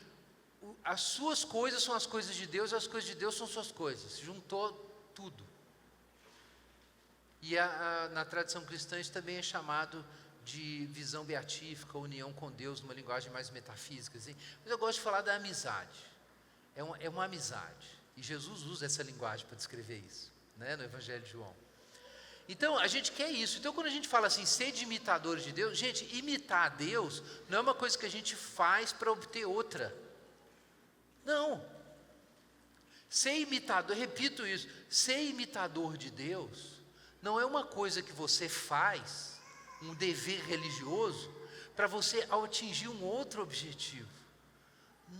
as suas coisas são as coisas de Deus, e as coisas de Deus são suas coisas. Juntou tudo. E na tradição cristã isso também é chamado de visão beatífica, união com Deus, numa linguagem mais metafísica, assim. Mas eu gosto de falar da amizade. É uma amizade. E Jesus usa essa linguagem para descrever isso, né, no Evangelho de João. Então, a gente quer isso. Então, quando a gente fala assim, ser de imitadores de Deus, gente, imitar a Deus não é uma coisa que a gente faz para obter outra. Não. Ser imitador, repito isso, ser imitador de Deus não é uma coisa que você faz, um dever religioso, para você atingir um outro objetivo.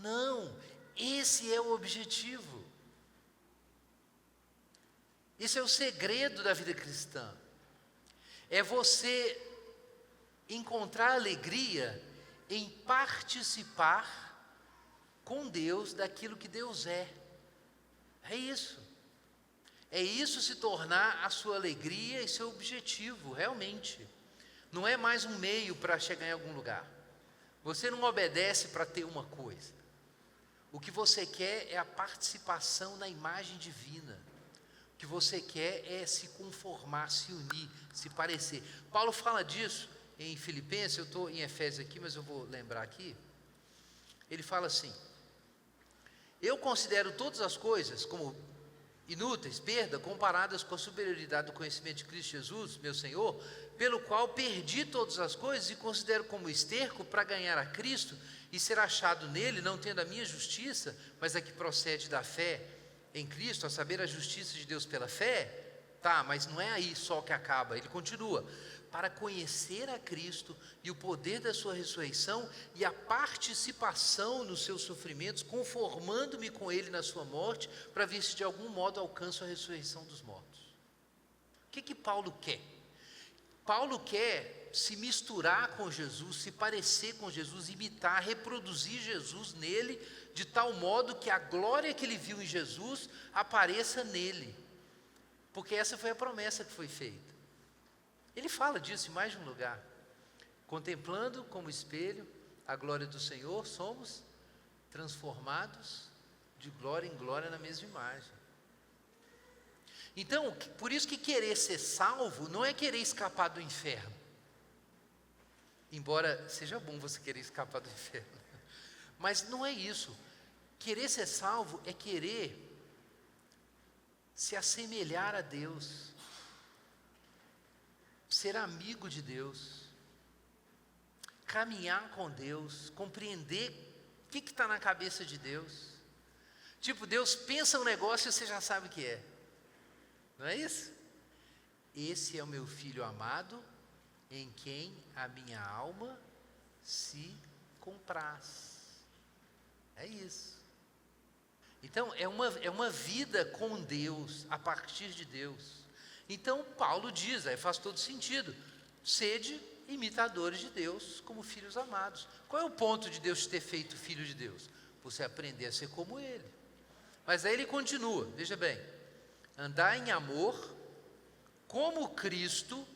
Não, esse é o objetivo. Esse é o segredo da vida cristã. É você encontrar alegria em participar com Deus daquilo que Deus é. É isso. É isso se tornar a sua alegria e seu objetivo, realmente. Não é mais um meio para chegar em algum lugar. Você não obedece para ter uma coisa. O que você quer é a participação na imagem divina. O que você quer é se conformar, se unir, se parecer. Paulo fala disso em Filipenses, eu estou em Efésios aqui, mas eu vou lembrar aqui. Ele fala assim: eu considero todas as coisas como inúteis, perda, comparadas com a superioridade do conhecimento de Cristo Jesus, meu Senhor, pelo qual perdi todas as coisas e considero como esterco para ganhar a Cristo e ser achado nele, não tendo a minha justiça, mas a que procede da fé em Cristo, a saber, a justiça de Deus pela fé. Tá, mas não é aí só que acaba, ele continua: para conhecer a Cristo e o poder da sua ressurreição e a participação nos seus sofrimentos, conformando-me com ele na sua morte, para ver se de algum modo alcanço a ressurreição dos mortos. O que Paulo quer? Paulo quer se misturar com Jesus, se parecer com Jesus, imitar, reproduzir Jesus nele, de tal modo que a glória que ele viu em Jesus apareça nele, porque essa foi a promessa que foi feita. Ele fala disso em mais de um lugar. Contemplando como espelho a glória do Senhor, somos transformados de glória em glória na mesma imagem. Então, por isso que querer ser salvo não é querer escapar do inferno. Embora seja bom você querer escapar do inferno, mas não é isso. Querer ser salvo é querer se assemelhar a Deus, ser amigo de Deus, caminhar com Deus, compreender o que está na cabeça de Deus. Tipo, Deus pensa um negócio e você já sabe o que é. Não é isso? Esse é o meu filho amado, em quem a minha alma se compraz. É isso. Então, é uma vida com Deus, a partir de Deus. Então, Paulo diz, aí faz todo sentido: sede imitadores de Deus como filhos amados. Qual é o ponto de Deus te ter feito filho de Deus? Você aprender a ser como Ele. Mas aí ele continua, veja bem: andar em amor, como Cristo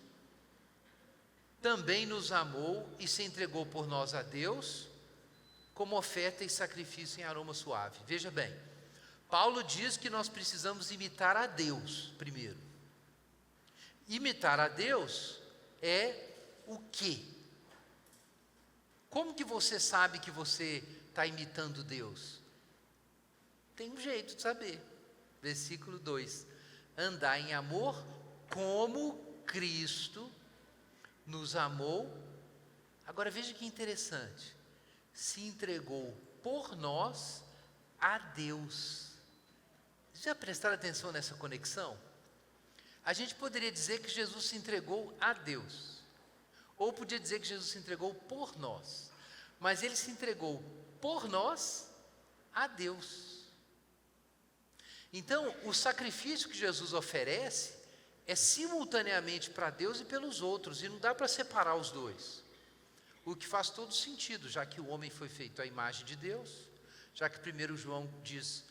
também nos amou e se entregou por nós a Deus, como oferta e sacrifício em aroma suave. Veja bem, Paulo diz que nós precisamos imitar a Deus primeiro. Imitar a Deus é o quê? Como que você sabe que você está imitando Deus? Tem um jeito de saber. Versículo 2: andar em amor como Cristo nos amou. Agora veja que interessante: se entregou por nós a Deus. Já prestaram atenção nessa conexão? A gente poderia dizer que Jesus se entregou a Deus, ou podia dizer que Jesus se entregou por nós, mas ele se entregou por nós a Deus. Então, o sacrifício que Jesus oferece é simultaneamente para Deus e pelos outros, e não dá para separar os dois, o que faz todo sentido, já que o homem foi feito à imagem de Deus, já que primeiro João diz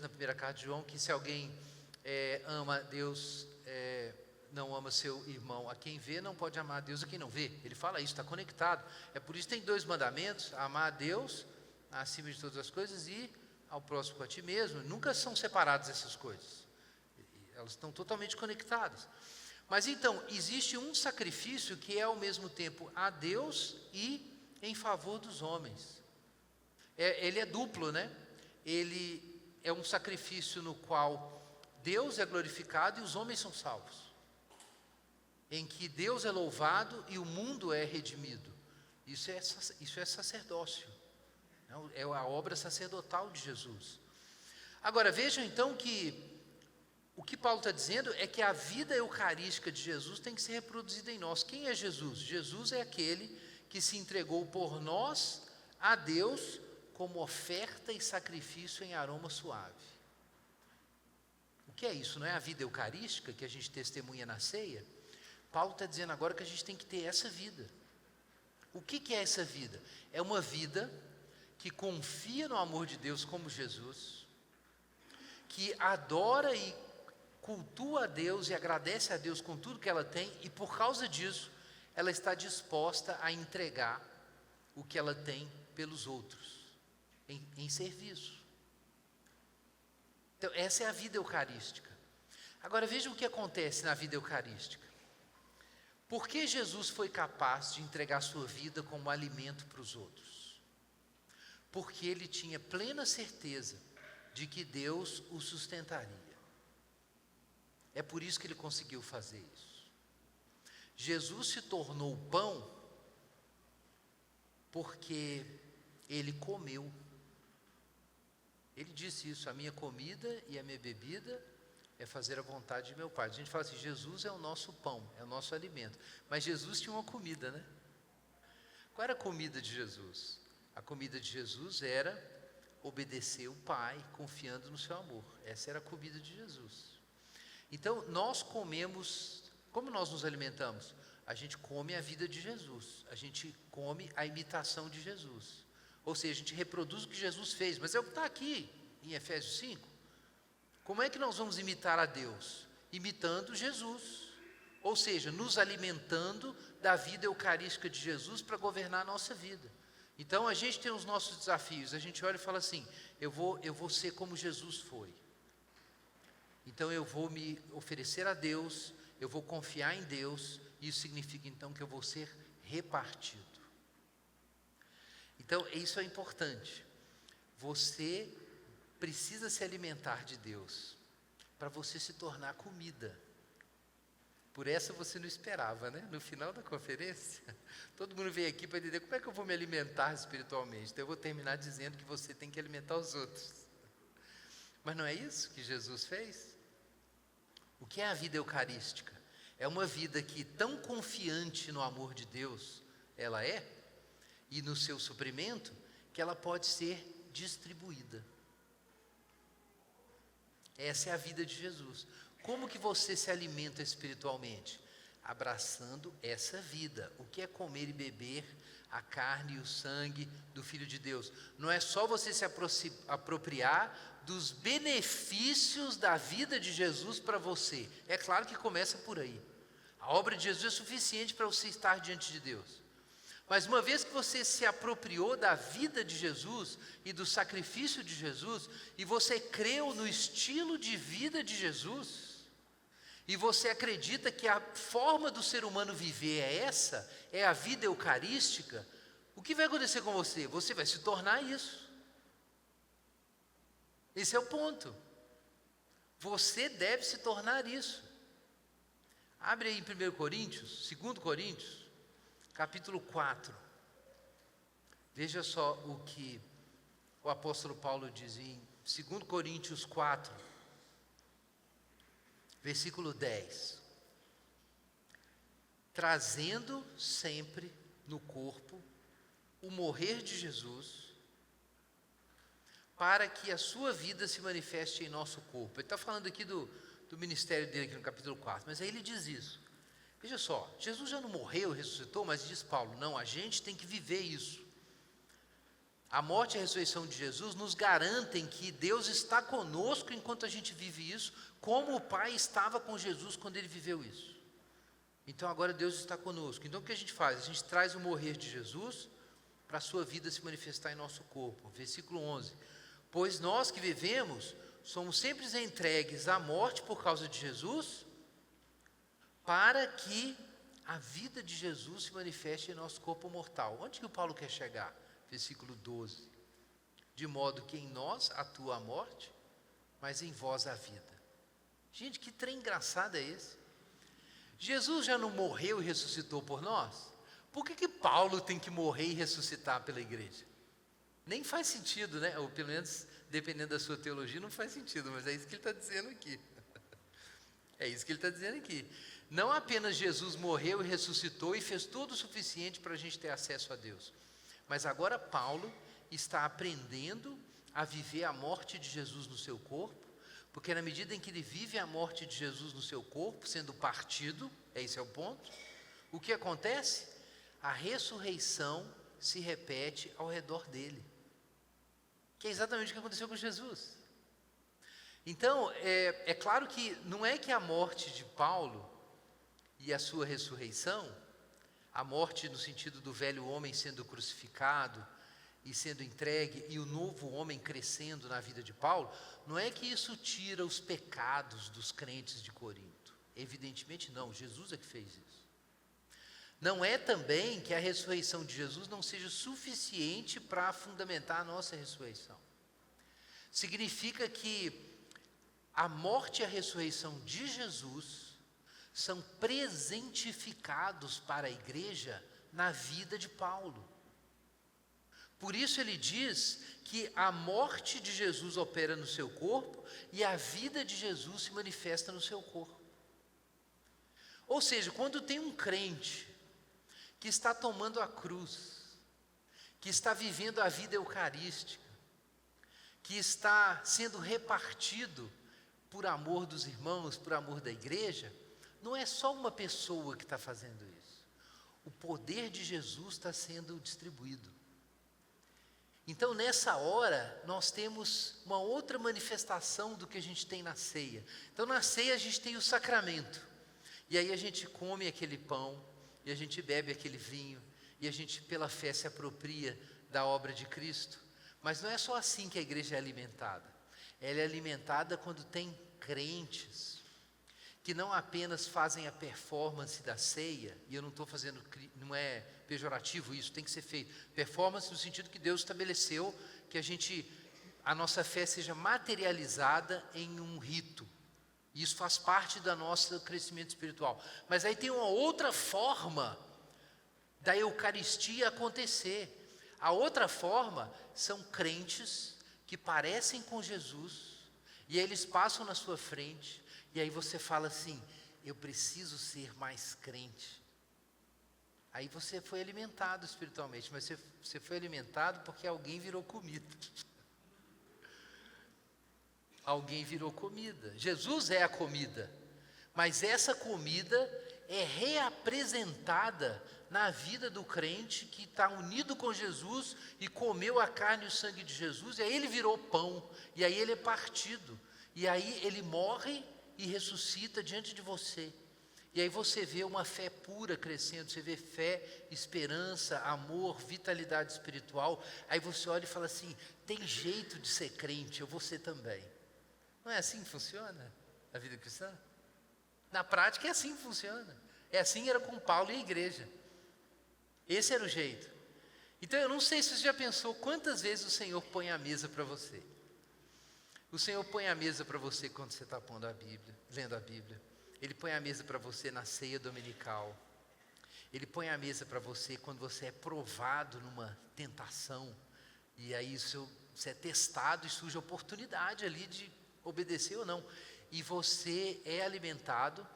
na primeira carta de João que se alguém ama Deus, não ama seu irmão a quem vê, não pode amar a Deus a quem não vê. Ele fala isso, está conectado. É por isso que tem 2 mandamentos: amar a Deus acima de todas as coisas e ao próximo a ti mesmo. Nunca são separadas essas coisas, elas estão totalmente conectadas. Mas então, existe um sacrifício que é ao mesmo tempo a Deus e em favor dos homens. Ele é duplo, né? Ele é um sacrifício no qual Deus é glorificado e os homens são salvos, em que Deus é louvado e o mundo é redimido. Isso é sacerdócio, é a obra sacerdotal de Jesus. Agora vejam então que o que Paulo está dizendo é que a vida eucarística de Jesus tem que ser reproduzida em nós. Quem é Jesus? Jesus é aquele que se entregou por nós a Deus como oferta e sacrifício em aroma suave. O que é isso? Não é a vida eucarística que a gente testemunha na ceia? Paulo está dizendo agora que a gente tem que ter essa vida. O que é essa vida? É uma vida que confia no amor de Deus como Jesus, que adora e cultua a Deus e agradece a Deus com tudo que ela tem, e por causa disso, ela está disposta a entregar o que ela tem pelos outros, em serviço. Então, essa é a vida eucarística. Agora, veja o que acontece na vida eucarística. Por que Jesus foi capaz de entregar sua vida como alimento para os outros? Porque ele tinha plena certeza de que Deus o sustentaria. É por isso que ele conseguiu fazer isso. Jesus se tornou pão porque ele comeu. Ele disse isso: a minha comida e a minha bebida é fazer a vontade de meu Pai. A gente fala assim, Jesus é o nosso pão, é o nosso alimento. Mas Jesus tinha uma comida, né? Qual era a comida de Jesus? A comida de Jesus era obedecer o Pai, confiando no seu amor. Essa era a comida de Jesus. Então, nós comemos, como nós nos alimentamos? A gente come a vida de Jesus, a gente come a imitação de Jesus. Ou seja, a gente reproduz o que Jesus fez, mas é o que está aqui em Efésios 5. Como é que nós vamos imitar a Deus? Imitando Jesus, ou seja, nos alimentando da vida eucarística de Jesus para governar a nossa vida. Então a gente tem os nossos desafios, a gente olha e fala assim, eu vou ser como Jesus foi. Então eu vou me oferecer a Deus, eu vou confiar em Deus, isso significa então que eu vou ser repartido. Então isso é importante, você precisa se alimentar de Deus, para você se tornar comida. Por essa você não esperava, né? No final da conferência, todo mundo veio aqui para entender como é que eu vou me alimentar espiritualmente. Então eu vou terminar dizendo que você tem que alimentar os outros. Mas não é isso que Jesus fez? O que é a vida eucarística? É uma vida que, tão confiante no amor de Deus ela é, e no seu suprimento, que ela pode ser distribuída. Essa é a vida de Jesus. Como que você se alimenta espiritualmente? Abraçando essa vida. O que é comer e beber a carne e o sangue do Filho de Deus? Não é só você se apropriar dos benefícios da vida de Jesus para você. É claro que começa por aí. A obra de Jesus é suficiente para você estar diante de Deus. Mas uma vez que você se apropriou da vida de Jesus e do sacrifício de Jesus, e você creu no estilo de vida de Jesus, e você acredita que a forma do ser humano viver é essa, é a vida eucarística, o que vai acontecer com você? Você vai se tornar isso. Esse é o ponto. Você deve se tornar isso. Abre aí em 2 Coríntios, capítulo 4. Veja só o que o apóstolo Paulo diz em 2 Coríntios 4, versículo 10. Trazendo sempre no corpo o morrer de Jesus, para que a sua vida se manifeste em nosso corpo. Ele está falando aqui do ministério dele aqui no capítulo 4, mas aí ele diz isso. Veja só, Jesus já não morreu, ressuscitou, mas diz Paulo, não, a gente tem que viver isso. A morte e a ressurreição de Jesus nos garantem que Deus está conosco enquanto a gente vive isso, como o Pai estava com Jesus quando ele viveu isso. Então agora Deus está conosco. Então o que a gente faz? A gente traz o morrer de Jesus para a sua vida se manifestar em nosso corpo. Versículo 11. Pois nós que vivemos, somos sempre entregues à morte por causa de Jesus, para que a vida de Jesus se manifeste em nosso corpo mortal. Onde que o Paulo quer chegar? Versículo 12. De modo que em nós atua a morte, mas em vós a vida. Gente, que trem engraçado é esse? Jesus já não morreu e ressuscitou por nós? Por que Paulo tem que morrer e ressuscitar pela igreja? Nem faz sentido, né? Ou pelo menos, dependendo da sua teologia, não faz sentido, mas é isso que ele está dizendo aqui. É isso que ele está dizendo aqui. Não apenas Jesus morreu e ressuscitou e fez tudo o suficiente para a gente ter acesso a Deus, mas agora Paulo está aprendendo a viver a morte de Jesus no seu corpo, Porque na medida em que ele vive a morte de Jesus no seu corpo, sendo partido, esse é o ponto, o que acontece? A ressurreição se repete ao redor dele. Que é exatamente o que aconteceu com Jesus. Então, é claro que não é que a morte de Paulo e a sua ressurreição, a morte no sentido do velho homem sendo crucificado e sendo entregue, e o novo homem crescendo na vida de Paulo, não é que isso tira os pecados dos crentes de Corinto. Evidentemente não, Jesus é que fez isso. Não é também que a ressurreição de Jesus não seja suficiente para fundamentar a nossa ressurreição. Significa que a morte e a ressurreição de Jesus são presentificados para a igreja na vida de Paulo. Por isso ele diz que a morte de Jesus opera no seu corpo e a vida de Jesus se manifesta no seu corpo. Ou seja, quando tem um crente que está tomando a cruz, que está vivendo a vida eucarística, que está sendo repartido por amor dos irmãos, por amor da igreja, não é só uma pessoa que está fazendo isso. O poder de Jesus está sendo distribuído. Então, nessa hora, nós temos uma outra manifestação do que a gente tem na ceia. Então, na ceia, a gente tem o sacramento. E aí a gente come aquele pão, e a gente bebe aquele vinho, e a gente, pela fé, se apropria da obra de Cristo. Mas não é só assim que a igreja é alimentada. Ela é alimentada quando tem crentes que não apenas fazem a performance da ceia, e eu não estou fazendo, não é pejorativo isso, tem que ser feito. Performance no sentido que Deus estabeleceu que a nossa fé seja materializada em um rito. Isso faz parte do nosso crescimento espiritual. Mas aí tem uma outra forma da Eucaristia acontecer. A outra forma são crentes que parecem com Jesus, e aí eles passam na sua frente, e aí você fala assim: eu preciso ser mais crente. Aí você foi alimentado espiritualmente, mas você foi alimentado porque alguém virou comida. Alguém virou comida. Jesus é a comida, mas essa comida é reapresentada na vida do crente que está unido com Jesus e comeu a carne e o sangue de Jesus, e aí ele virou pão, e aí ele é partido, e aí ele morre e ressuscita diante de você. E aí você vê uma fé pura crescendo, você vê fé, esperança, amor, vitalidade espiritual. Aí você olha e fala assim: tem jeito de ser crente, eu vou ser também. Não é assim que funciona a vida cristã? Na prática é assim que funciona. É assim era com Paulo e a igreja. Esse era o jeito. Então eu não sei se você já pensou quantas vezes o Senhor põe a mesa para você. O Senhor põe a mesa para você quando você está pondo a Bíblia, lendo a Bíblia. Ele põe a mesa para você na ceia dominical. Ele põe a mesa para você quando você é provado numa tentação. E aí você é testado e surge a oportunidade ali de obedecer ou não. E você é alimentado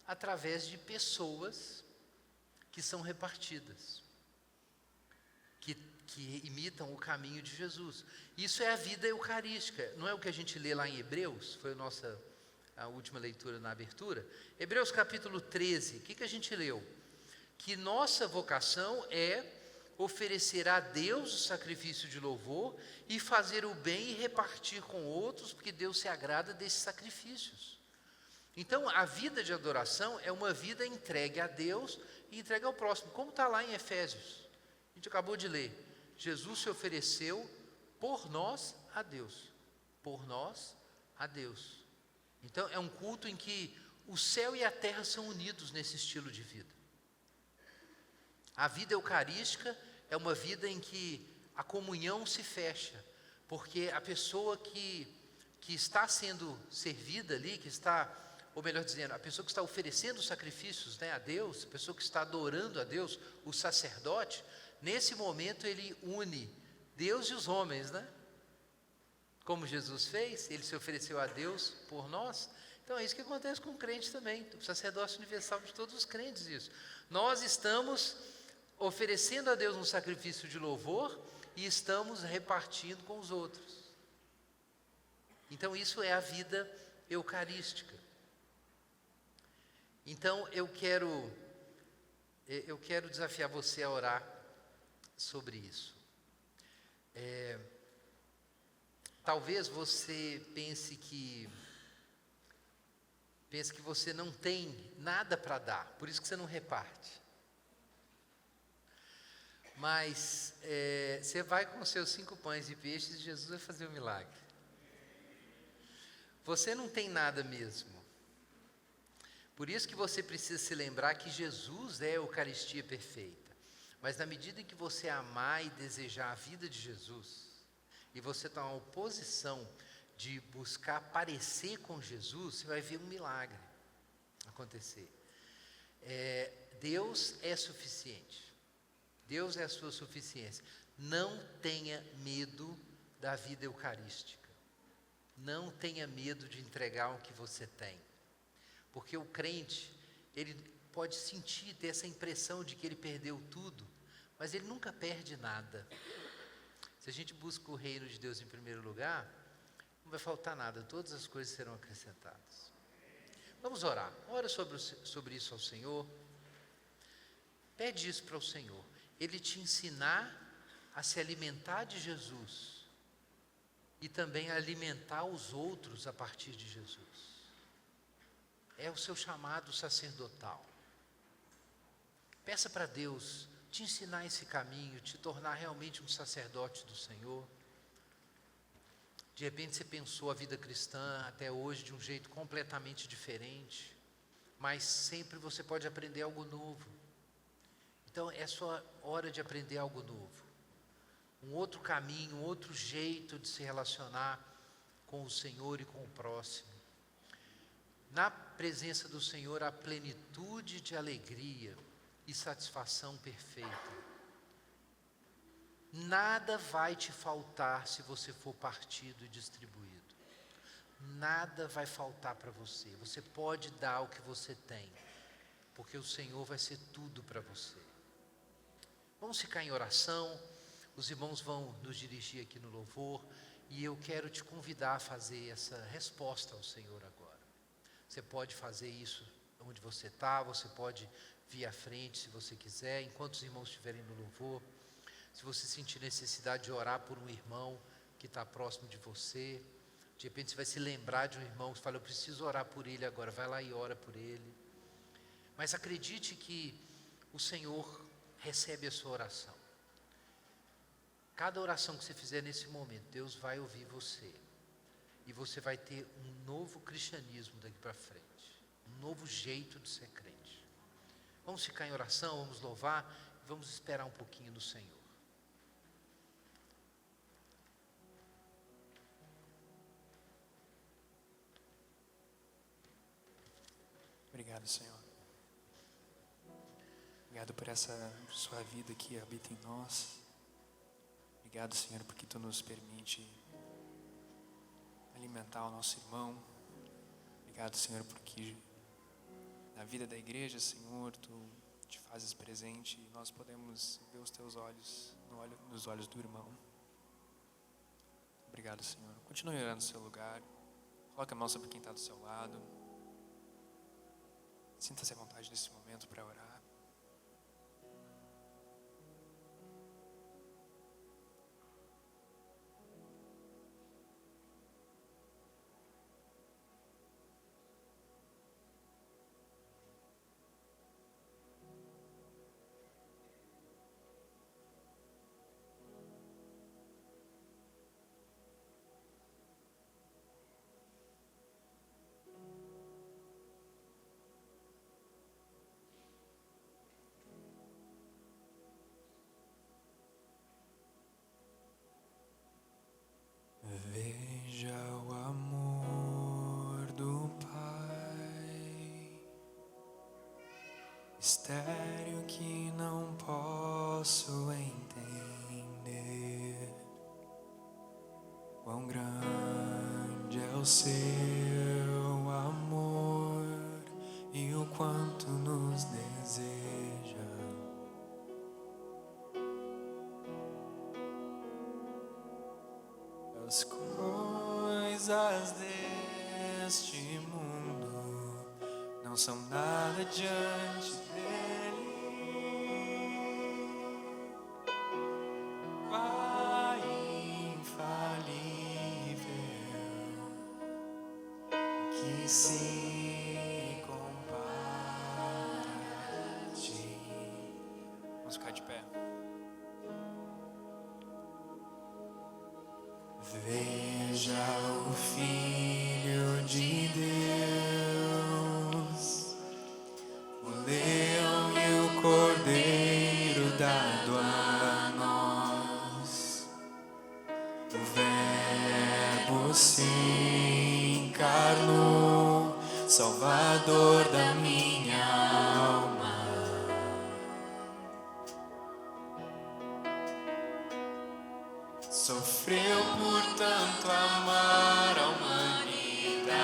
através de pessoas que são repartidas, que imitam o caminho de Jesus. Isso é a vida eucarística. Não é o que a gente lê lá em Hebreus? Foi a última leitura na abertura. Hebreus capítulo 13, o que a gente leu? Que nossa vocação é oferecer a Deus o sacrifício de louvor e fazer o bem e repartir com outros, porque Deus se agrada desses sacrifícios. Então, a vida de adoração é uma vida entregue a Deus e entregue ao próximo, como está lá em Efésios. A gente acabou de ler. Jesus se ofereceu por nós a Deus. Por nós a Deus. Então, é um culto em que o céu e a terra são unidos nesse estilo de vida. A vida eucarística é uma vida em que a comunhão se fecha, porque a pessoa que está sendo servida ali, ou melhor dizendo, a pessoa que está oferecendo sacrifícios, a Deus, a pessoa que está adorando a Deus, o sacerdote, nesse momento ele une Deus e os homens, Como Jesus fez, ele se ofereceu a Deus por nós. Então é isso que acontece com o crente também, o sacerdócio universal de todos os crentes, isso. Nós estamos oferecendo a Deus um sacrifício de louvor e estamos repartindo com os outros. Então isso é a vida eucarística. Então eu quero desafiar você a orar sobre isso. Talvez você pense que você não tem nada para dar, por isso que você não reparte. Mas você vai com os seus 5 pães e peixes e Jesus vai fazer um milagre. Você não tem nada mesmo. Por isso que você precisa se lembrar que Jesus é a Eucaristia perfeita. Mas na medida em que você amar e desejar a vida de Jesus, e você tomar uma posição de buscar parecer com Jesus, você vai ver um milagre acontecer. Deus é suficiente. Deus é a sua suficiência. Não tenha medo da vida eucarística. Não tenha medo de entregar o que você tem. Porque o crente, ele pode sentir, ter essa impressão de que ele perdeu tudo, mas ele nunca perde nada. Se a gente busca o reino de Deus em primeiro lugar, não vai faltar nada, todas as coisas serão acrescentadas. Vamos orar. Ora sobre isso ao Senhor. Pede isso para o Senhor. Ele te ensinar a se alimentar de Jesus e também a alimentar os outros a partir de Jesus. É o seu chamado sacerdotal. Peça para Deus te ensinar esse caminho, te tornar realmente um sacerdote do Senhor. De repente você pensou a vida cristã até hoje de um jeito completamente diferente, mas sempre você pode aprender algo novo. Então é sua hora de aprender algo novo. Um outro caminho, um outro jeito de se relacionar com o Senhor e com o próximo. Na presença do Senhor há plenitude de alegria e satisfação perfeita. Nada vai te faltar se você for partido e distribuído. Nada vai faltar para você. Você pode dar o que você tem, porque o Senhor vai ser tudo para você. Vamos ficar em oração. Os irmãos vão nos dirigir aqui no louvor e eu quero te convidar a fazer essa resposta ao Senhor agora. Você pode fazer isso onde você está, você pode vir à frente se você quiser, enquanto os irmãos estiverem no louvor. Se você sentir necessidade de orar por um irmão que está próximo de você, de repente você vai se lembrar de um irmão que fala, eu preciso orar por ele agora, vai lá e ora por ele. Mas acredite que o Senhor recebe a sua oração. Cada oração que você fizer nesse momento, Deus vai ouvir você. E você vai ter um novo cristianismo daqui para frente. Um novo jeito de ser crente. Vamos ficar em oração, vamos louvar, vamos esperar um pouquinho do Senhor. Obrigado, Senhor. Obrigado por essa sua vida que habita em nós. Obrigado, Senhor, porque Tu nos permite alimentar o nosso irmão. Obrigado, Senhor, porque na vida da igreja, Senhor, Tu te fazes presente e nós podemos ver os Teus olhos nos olhos do irmão. Obrigado, Senhor. Continue orando no seu lugar. Coloque a mão sobre quem está do seu lado. Sinta-se à vontade nesse momento para orar. Veja o amor do Pai, mistério que não posso entender. Quão grande é o seu amor e o quanto nos deseja. As coisas dele deste mundo não são nada diante dele. Pai infalível, que se compara a ti. Vamos ficar de pé. Veja o Filho de Deus, o leão e o cordeiro dado a nós. O Verbo se encarnou, Salvador da minha alma. Sofreu por tanto amar a humanidade,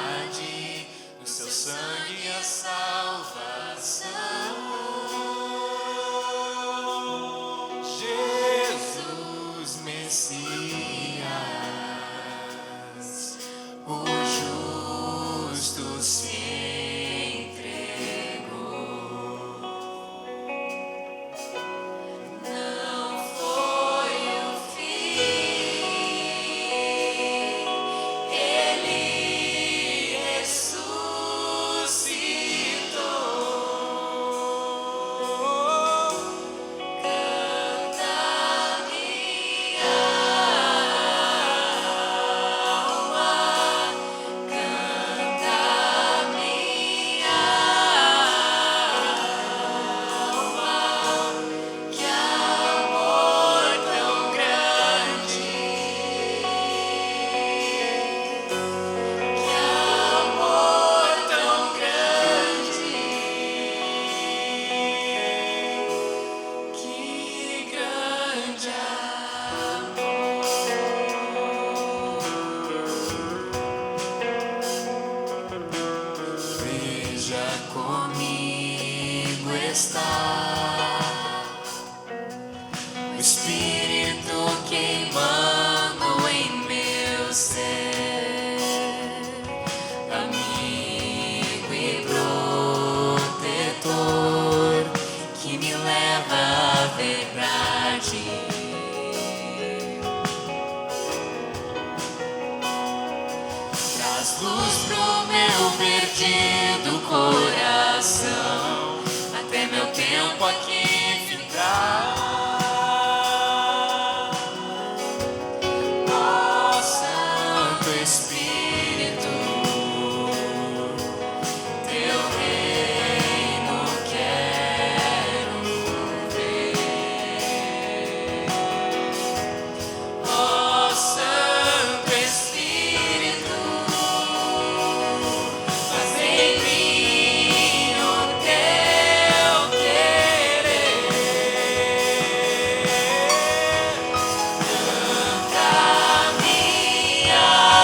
no seu sangue a salvação. Jesus Messias, o justo se entregou. Não foi o fim, ele ressuscitou. Canta minha alma, canta minha alma, que amor tão grande, que amor tão grande, que grande Veja comigo está o Espírito queimando em meu ser, amigo e protetor, que me leva à verdade. Traz luz pro meu perdido coração, até meu tempo aqui ficar. Ó Santo Espírito, teu reino quero ver. Ó Santo Espírito, faz em mim o teu querer. Canta minha alma,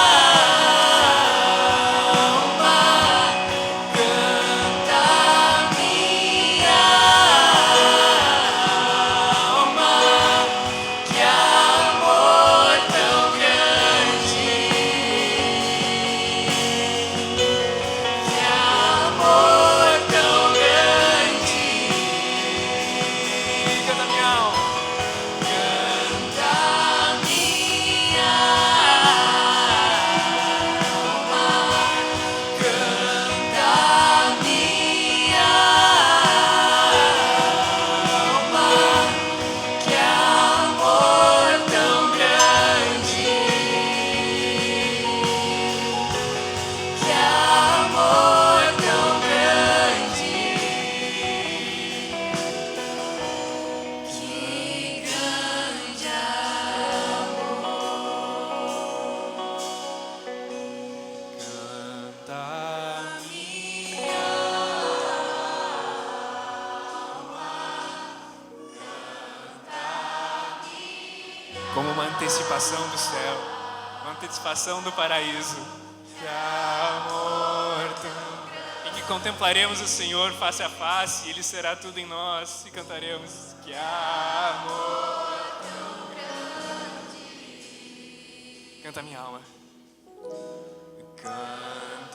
canta minha alma, que amor tão grande, que amor tão grande. Canta minha alma, canta minha alma, canta minha alma, que amor tão grande, que amor tão grande, que grande amor. Canta minha como uma antecipação do céu, uma antecipação do paraíso. Que amor tão... E que contemplaremos o Senhor face a face, e Ele será tudo em nós, e cantaremos. Que amor tão grande. Canta minha alma. Canta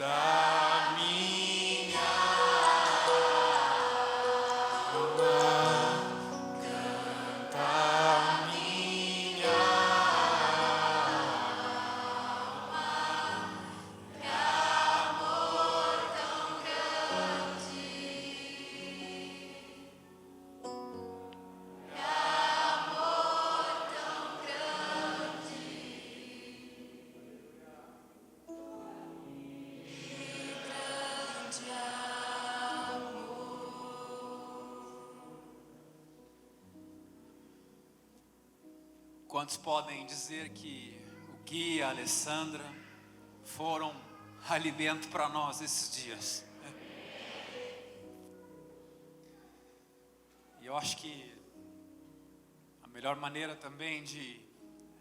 Quantos podem dizer que o Gui e a Alessandra foram alimento para nós esses dias? E eu acho que a melhor maneira também de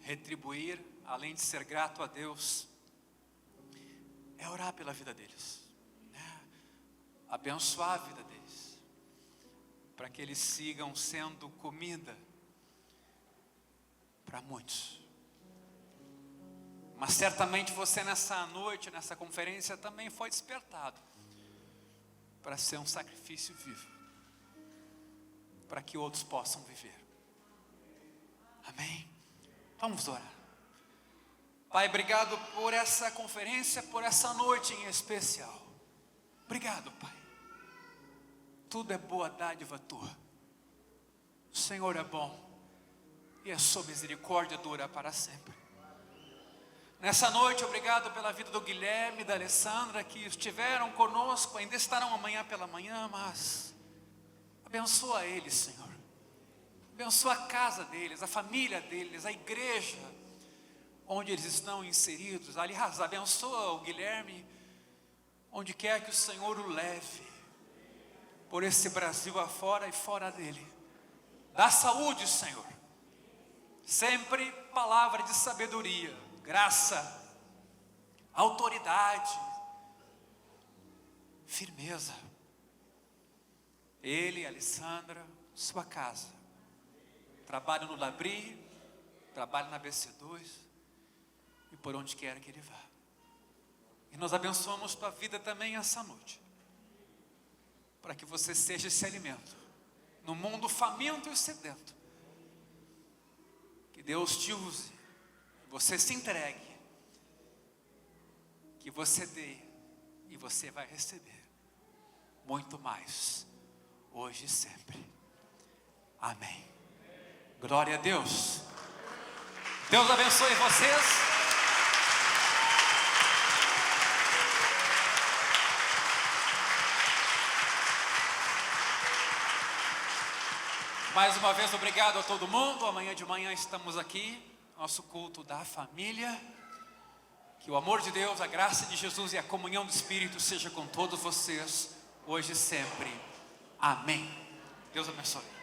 retribuir, além de ser grato a Deus, é orar pela vida deles, né? Abençoar a vida deles, para que eles sigam sendo comida para muitos. Mas certamente você nessa noite, nessa conferência, também foi despertado para ser um sacrifício vivo, para que outros possam viver. Amém? Vamos orar. Pai, obrigado por essa conferência, por essa noite em especial. Obrigado, Pai. Tudo é boa dádiva tua. O Senhor é bom e a sua misericórdia dura para sempre. Nessa noite, obrigado pela vida do Guilherme e da Alessandra, que estiveram conosco, ainda estarão amanhã pela manhã, mas abençoa eles, Senhor. Abençoa a casa deles, a família deles, a igreja onde eles estão inseridos. Aliás, abençoa o Guilherme onde quer que o Senhor o leve, por esse Brasil afora e fora dele. Dá saúde, Senhor. Sempre palavra de sabedoria, graça, autoridade, firmeza. Ele, Alessandra, sua casa. Trabalho no Labri, trabalho na BC2 e por onde quer que ele vá. E nós abençoamos tua vida também essa noite, para que você seja esse alimento no mundo faminto e sedento. Que Deus te use, que você se entregue, que você dê e você vai receber muito mais, hoje e sempre. Amém. Glória a Deus. Deus abençoe vocês. Mais uma vez, obrigado a todo mundo. Amanhã de manhã estamos aqui, nosso culto da família. Que o amor de Deus, a graça de Jesus e a comunhão do Espírito seja com todos vocês, hoje e sempre. Amém. Deus abençoe.